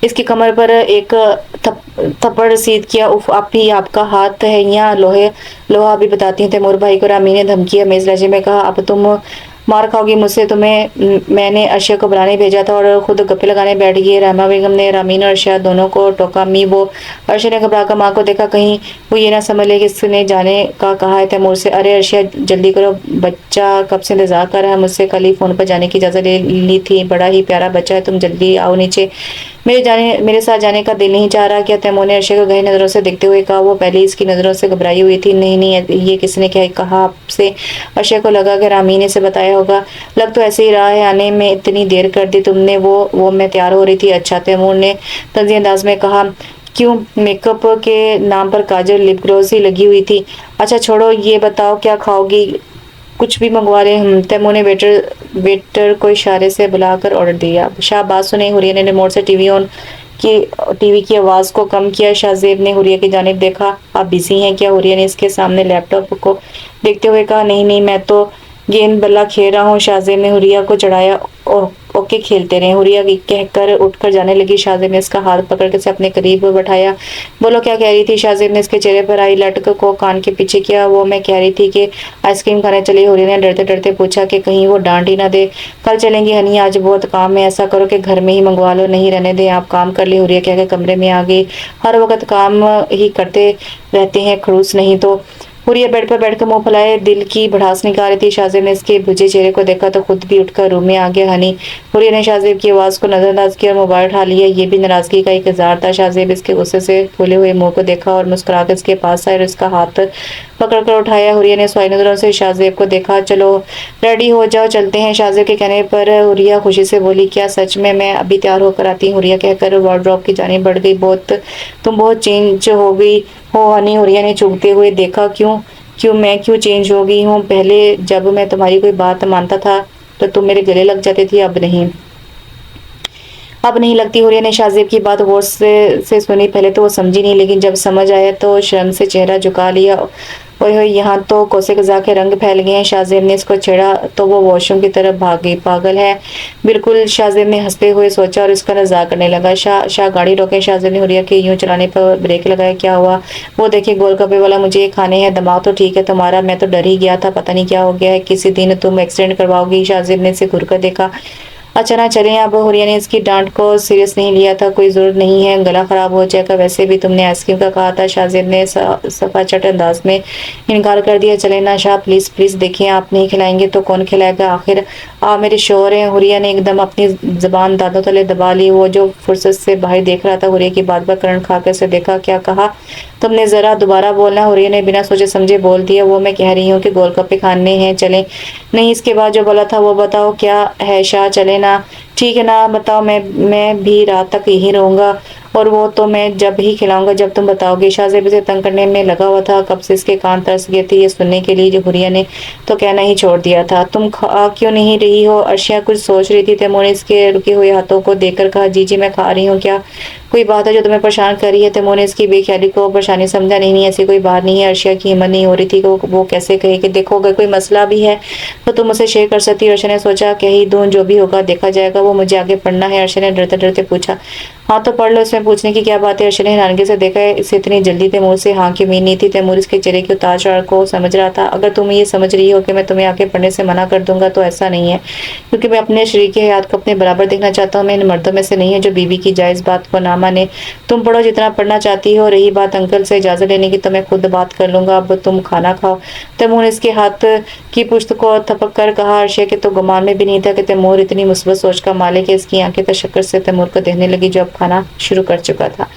इसकी कमर पर एक थप्पड़ रसीद किया। उफ, आप ही आपका हाथ है यहाँ लोहा भी बताती हैं तैमूर भाई को। रामी ने धमकी अमेज लहजे में कहा। अब तुम मार खाओगी मुझसे। तुम्हें मैंने अर्शा को बुलाने भेजा था और खुद गप्पे लगाने बैठ गई। रहमा बेगम ने रामीन और अर्शा दोनों को टोका। मी वो अर्शा ने घबरा कर माँ को देखा, कहीं वो ये ना समझ ले कि इसने जाने का कहा है तैमूर से। अरे अर्शा जल्दी करो, बच्चा कब से इंतजार कर रहा है मुझसे। कल ही फोन पर जाने की इजाजत ले ली थी। बड़ा ही प्यारा बच्चा है, तुम जल्दी आओ नीचे। मेरे साथ जाने का दिल नहीं चाह रहा क्या? तैमूर ने अर्शा को गहरी नजरों से देखते हुए कहा। वो पहले इसकी नजरों से घबराई हुई थी। नहीं नहीं, ये किसने क्या कहा आपसे? अर्शा को लगा कि रामीने से बताया होगा। लग तो ऐसे ही रहा है, आने में इतनी देर कर दी तुमने। वो मैं तैयार हो रही थी। अच्छा, तैमूर ने तंजी अंदाज में कहा। क्यों? मेकअप के नाम पर काजल लिप ग्लोस ही लगी हुई थी। अच्छा छोड़ो, ये बताओ क्या खाओगी? कुछ भी मंगवा रहे हम। तैमूर ने वेटर को इशारे से बुलाकर ऑर्डर दिया। शाह बात सुने हुरिया ने रिमोट से टीवी की आवाज को कम किया। शाहजेब ने हुरिया की जानिब देखा। आप बिजी हैं क्या? हुरिया ने इसके सामने लैपटॉप को देखते हुए कहा। नहीं नहीं, मैं तो गेंद बल्ला खेल रहा हूँ। शाहजेब ने हुरिया को चढ़ाया। ओके खेलते रहे, हुरिया कहकर उठकर जाने लगी। शाहजेब ने इसका हाथ पकड़ के अपने करीब बैठाया। बोलो क्या कह रही थी? शाहजेब ने इसके चेहरे पर आई लटक को कान के पीछे किया। वो मैं कह रही थी कि आइसक्रीम खाने चली। हुरिया ने डरते डरते पूछा कि कहीं वो डांट ही ना दे। कल चलेंगी हनी, आज बहुत काम है। ऐसा करो कि घर में ही मंगवा लो। नहीं रहने दे, आप काम कर ले। हुरिया कह के कमरे में आ गई। हर वक्त काम ही करते रहते हैं खड़ूस नहीं तो। हुरिया बेड पर बैठकर मुंह फैलाए दिल की भड़ास निकाल रही थी। शाहजेब ने इसके बुझे चेहरे को देखा तो खुद भी उठकर रूम में आ गया। हनी, हुरिया ने शाहजेब की आवाज को नजरअंदाज किया और मोबाइल उठा लिया। ये भी नाराजगी का एक इजहार था। शाहजेब इसके गुस्से से फूले हुए मुंह को देखा और मुस्कुराकर इसके पास आए और इसका हाथ पकड़कर उठाया। हुरिया ने सवाई नजरों से शाहजेब को देखा। चलो रेडी हो जाओ, चलते हैं। शाहजेब के कहने पर हुरिया खुशी से बोली। क्या सच में? मैं अभी तैयार होकर आती हूँ। हुरिया कहकर वार्डरोब की जानिब बढ़ गई। तुम बहुत चेंज हो गई हो हनी, हुरिया ने चूकते हुए देखा। मैं क्यों चेंज हो गई हूँ? पहले जब मैं तुम्हारी कोई बात मानता था तो तुम मेरे गले लग जाती थी, अब नहीं लगती। हुरिया ने शाहजेब की बात गौर से सुनी। पहले तो वो समझी नहीं, लेकिन जब समझ आया तो शर्म से चेहरा झुका लिया। ओए होए, यहाँ तो कोसे कजा के रंग फैल गए हैं। शाहजेब ने इसको छेड़ा तो वो वॉशरूम की तरफ भाग गई। पागल है बिल्कुल, शाहजेब ने हंसते हुए सोचा और इसका मजाक करने लगा। शाह गाड़ी रोके। शाहजेब ने हुरिया के यूं चलाने पर ब्रेक लगाया। क्या हुआ? वो देखिए गोलगप्पे वाला, मुझे ये खाने हैं। दिमाग तो ठीक है तुम्हारा, मैं तो डर ही गया था, पता नहीं क्या हो गया है। किसी दिन तुम एक्सीडेंट करवाओगी। शाहजेब ने इसे घूर कर देखा। अच्छा ना चलें अब। हुरिया ने इसकी डांट को सीरियस नहीं लिया था। कोई जरूरत नहीं है, गला खराब हो जाएगा। वैसे भी तुमने आइसक्रीम का कहा था। शाहजेब ने सफा चट अंदाज में इनकार कर दिया। चले ना शाह, प्लीज प्लीज। देखें, आप नहीं खिलाएंगे तो कौन खिलाएगा? आखिर आप मेरे शोहर हैं। हुरिया ने एकदम अपनी जबान दांतों तले दबा ली। वो जो फुर्सत से बाहर देख रहा था हुरिया की बात पर करंट खाकर से देखा। क्या कहा तुमने? जरा दोबारा बोलना। हुरिया ने बिना सोचे समझे बोल दिया। वो मैं कह रही हूँ कि गोलगप्पे खाने हैं, चलें। नहीं, इसके बाद जो बोला था वो बताओ क्या है? शाह चले ना। ठीक है ना, बताओ। मैं भी रात तक यही रहूंगा और वो तो मैं जब ही खिलाऊंगा जब तुम बताओगे। शाहजेब से तंग करने में लगा हुआ था। कब से इसके कान तरस गए थे ये सुनने के लिए। जो हुरिया ने तो कहना ही छोड़ दिया था। तुम खा क्यों नहीं रही हो? अर्शिया कुछ सोच रही थी। तैमूर ने इसके रुके हुए हाथों को देखकर कहा। जी मैं खा रही हूँ। क्या कोई बात है जो तुम्हें परेशान कर रही है? तैमूर ने इसकी बेख्याली को परेशानी समझा। नहीं, ऐसी कोई बात नहीं है। अर्शिया की हिम्मत नहीं हो रही थी कि वो कैसे कहे कि देखो अगर कोई मसला भी है तो तुम उसे शेयर कर सकती हो। अर्शिया ने सोचा कह ही दूं, जो भी होगा देखा जाएगा। वो मुझे आगे पढ़ना है। अर्शिया ने डरते डरते पूछा। हाँ तो पढ़ लो, इसमें पूछने की क्या बात है? अर्शिया ने हैरानगी से देखा। इसे इतनी जल्दी तैमूर से हाँ की उम्मीद नहीं थी। तैमूर इसके चेहरे के उतार चढ़ाव को समझ रहा था। अगर तुम ये समझ रही हो कि मैं तुम्हें आगे पढ़ने से मना कर दूंगा तो ऐसा नहीं है, क्योंकि मैं अपने शरीक हयात को अपने बराबर देखना चाहता हूँ। मैं इन मर्दों में से नहीं है जो बीवी की जायज बात को ना माने। तुम पढ़ो जितना पढ़ना चाहती हो। रही बात अंकल से इजाजत लेने की तो मैं खुद बात कर लूंगा। अब तुम खाना खाओ। तैमूर ने इसके हाथ की पुश्त को थपक कर कहा। अर्शिया के तो गुमान में भी नहीं था कि तैमूर इतनी मुस्बत सोच का मालिक है। इसकी आंखें तशक्कुर से तैमूर को देखने लगी जो अब खाना शुरू कर चुका था।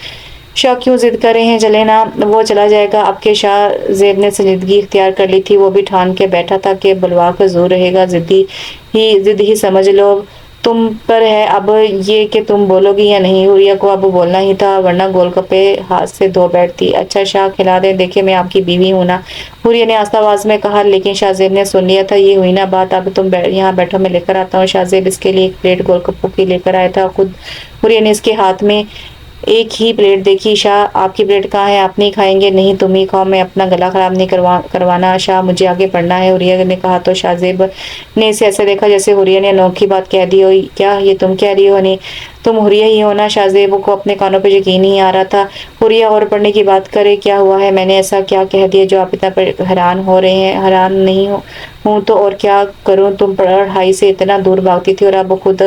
शाह क्यों जिद कर रहे हैं? चले ना, वो चला जाएगा। आपके शाहजेब ने संजीदगी इख्तियार कर ली थी। वो भी ठान के बैठा था कि बलवा का जोर रहेगा। जिद ही समझ लो तुम पर है अब ये कि तुम बोलोगी या नहीं। हुरिया को अब बोलना ही था, वरना गोलगप्पे हाथ से धो बैठती। अच्छा शाह खिला दे, देखिए मैं आपकी बीवी हूं ना, हुरिया ने आस्ता आवाज में कहा। लेकिन शाहजेब ने सुन लिया था। ये हुई ना बात, अब तुम यहाँ बैठो, मैं लेकर आता हूँ। शाहजेब इसके लिए एक प्लेट गोलगप्पों की लेकर आया था। खुद हुरिया ने इसके हाथ में एक ही प्लेट देखी, शाह आपकी प्लेट कहाँ है, आप नहीं खाएंगे, नहीं तुम ही खाओ, मैं अपना गला खराब नहीं करवाना, शाह मुझे आगे पढ़ना है। हुरिया ने कहा तो शाहजेब ने इसे ऐसे देखा जैसे हुरिया ने अनोखी बात कह दी हो। क्या ये तुम कह रही हो? नहीं तुम हुरिया ही हो ना? शाहजेब को अपने कानों पर यकीन नहीं आ रहा था। हुरिया और पढ़ने की बात करे, क्या हुआ है, मैंने ऐसा क्या कह दिया जो आप इतना हैरान हो रहे हैं? हैरान नहीं हूँ तो और क्या करूँ, तुम पढ़ाई से इतना दूर भागती थी और अब खुद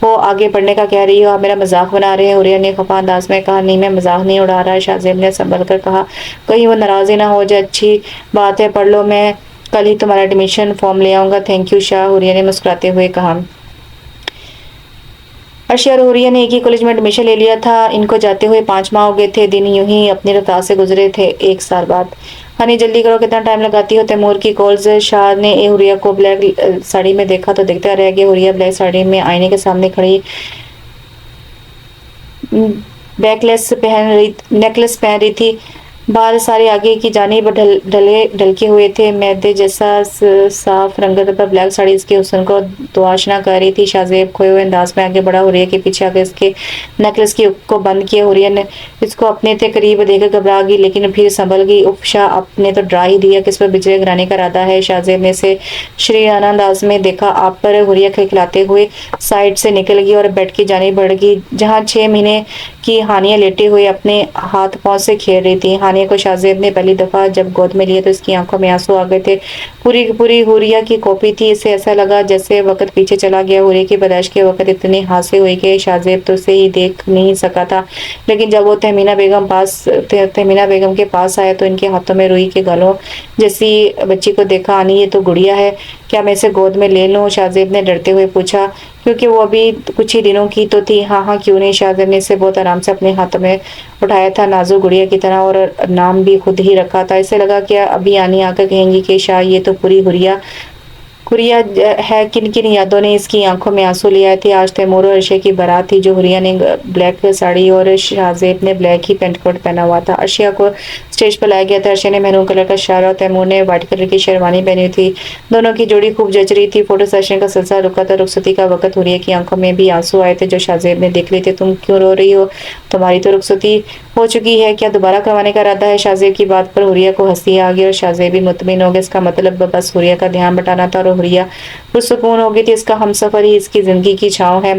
वो आगे पढ़ने का कह रही हो, आप मेरा मजाक बना रहे हैं। हुरिया ने खफा अंदाज में कहा, नहीं मैं मजाक नहीं उड़ा रहा। शाहजेब ने संभल कर कहा, कहीं वो नाराज ही ना हो जाए, अच्छी बात है पढ़ लो, मैं कल ही तुम्हारा एडमिशन फॉर्म ले आऊंगा। थैंक यू शाह, हुरिया ने मुस्कुराते हुए कहा। अर्शिया और हुरिया ने एक ही कॉलेज में एडमिशन ले लिया था। इनको जाते हुए 5 माह हो गए थे। दिन यूं ही अपनी रफ्तार से गुजरे थे। 1 साल बाद, हनी जल्दी करो, कितना टाइम लगाती हो? तैमूर की कॉल्स। शाह ने हुरिया को ब्लैक साड़ी में देखा तो देखता रह गया। हुरिया ब्लैक साड़ी में आईने के सामने खड़ी नेकलेस पहन रही थी। बाल सारे आगे की जानिब ढलके हुए थे। मैदे जैसा साफ रंगत पर ब्लैक साड़ी इसके हुस्न को दुआशना कर रही थी। शाहजेब खोए हुए अंदाज में आगे बढ़ा, हुरिया के पीछे आगे इसके नेकलेस की हुक को बंद किया। हुरिया ने इसको अपने थे करीब देखकर घबरा गई, लेकिन फिर संभल गई। उपशा आपने तो डरा ही दिया, किस पर बिजली गिराने का इरादा है? शाहजेब ने से श्रीराना अंदाज में देखा आप पर। हुरिया खिलखिलाते हुए साइड से निकल गई और बेड की जानिब बढ़ गई, जहाँ 6 महीने की हानिया लेटे हुए अपने हाथ पांव से खेल रही थी। हानिया को शाहजेब ने पहली दफा जब गोद में लिया तो इसकी आंखों में आंसू आ गए थे। पूरी पूरी हुरिया की कॉपी थी। इसे ऐसा लगा जैसे वक्त पीछे चला गया। हुरिया की पैदाइश के वक्त इतने हादसे हुए कि शाहजेब तो उसे ही देख नहीं सका था, लेकिन जब वो तहमीना बेगम के पास आया तो इनके हाथों में रुई के गालों जैसी बच्ची को देखा। आनी ये तो गुड़िया है, क्या मैं इसे गोद में ले लूं? शाहजेब ने डरते हुए पूछा, क्योंकि वो अभी कुछ ही दिनों की तो थी। हाँ हाँ क्यों नहीं। शाहजेब ने इसे बहुत आराम से अपने हाथों में उठाया था, नाजुक गुड़िया की तरह, और नाम भी खुद ही रखा था। इसे लगा कि अभी आनी आकर कहेंगी कि शाह ये तो पूरी हुरिया है। किन किन यादों ने इसकी आंखों में आंसू ले आए थे। आज तैमूर और अर्शिया की बारात थी। जो हुरिया ने ब्लैक साड़ी और शाहजेब ने ब्लैक ही पेंट कोट पहना हुआ था। अर्शिया को स्टेज पर लाया गया था। अर्शिया ने मैरून कलर का शाल और तैमूर ने व्हाइट कलर की शेरवानी पहनी थी। दोनों की जोड़ी खूब जच रही थी। फोटो सेशन का सिलसिला रुका था। रुखसती का वक्त। हुरिया की आंखों में भी आंसू आए थे जो शाहजेब ने देख लिए थे। तुम क्यों रो रही हो? तुम्हारी तो रुखसती हो चुकी है, क्या दोबारा करवाने का इरादा है? शाहजेब की बात पर हुरिया को हंसी आ गई और शाहजेब भी मुतमिन हो गए। इसका मतलब बस हुरिया का ध्यान बटाना था और हुरिया पुरसुकून हो गई थी। इसका हमसफर ही इसकी जिंदगी की छांव है।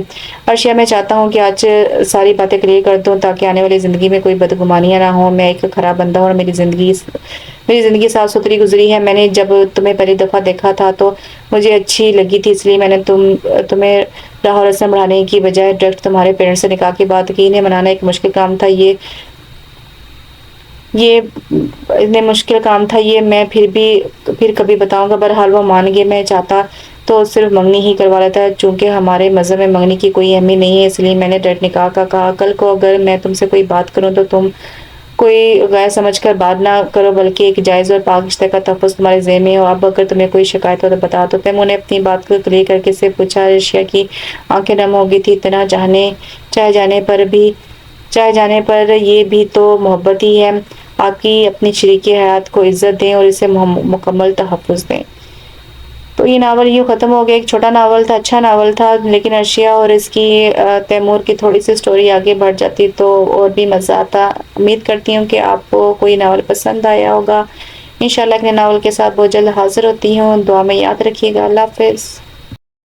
अर्शिया, मैं चाहता हूँ कि आज सारी बातें क्लियर कर दूं ताकि आने वाली जिंदगी में कोई बदगुमानियां ना हो। मैं एक खराब बंदा हूं और मेरी जिंदगी साफ सुथरी गुजरी है। मैंने जब तुम्हें पहली दफा देखा था तो मुझे अच्छी लगी थी, इसलिए मैंने तुम्हें राह और रस्म बढ़ाने की बजाय डायरेक्ट तुम्हारे पेरेंट्स से निकाह की बात की। इन्हें मनाना एक मुश्किल काम था। ये इतने मुश्किल काम था ये, मैं फिर कभी बताऊंगा। बहरहाल वो मान गए। मैं चाहता तो सिर्फ मंगनी ही करवा लेता, चूंकि हमारे मजहब में मंगनी की कोई अहमियत नहीं है, इसलिए मैंने डायरेक्ट निकाह का कहा। कल को अगर मैं तुमसे कोई बात करूं तो तुम कोई गैर समझकर बात ना करो, बल्कि एक जायज और पाक रिश्ते का तहफ़्फ़ुज़ तुम्हारे ज़हन में हो। अब अगर तुम्हें कोई शिकायत हो तो बता दो। तैमूर ने अपनी बात को क्लियर करके से पूछा। अर्शिया की आंखें नम हो गई थी। इतना चाहे जाने पर ये भी तो मोहब्बत ही है। आपकी अपनी शरीक हयात को इज्जत दें और इसे मुकम्मल तहफ़्फ़ुज़ दें। तो ये नावल यूँ ख़त्म हो गया। एक छोटा नावल था, अच्छा नावल था, लेकिन अर्शिया और इसकी तैमूर की थोड़ी सी स्टोरी आगे बढ़ जाती तो और भी मज़ा आता। उम्मीद करती हूँ कि आपको कोई नावल पसंद आया होगा। इंशाल्लाह एक नए नावल के साथ बहुत जल्द हाज़िर होती हूँ। दुआ में याद रखिएगा। अल्लाह हाफ़िज़।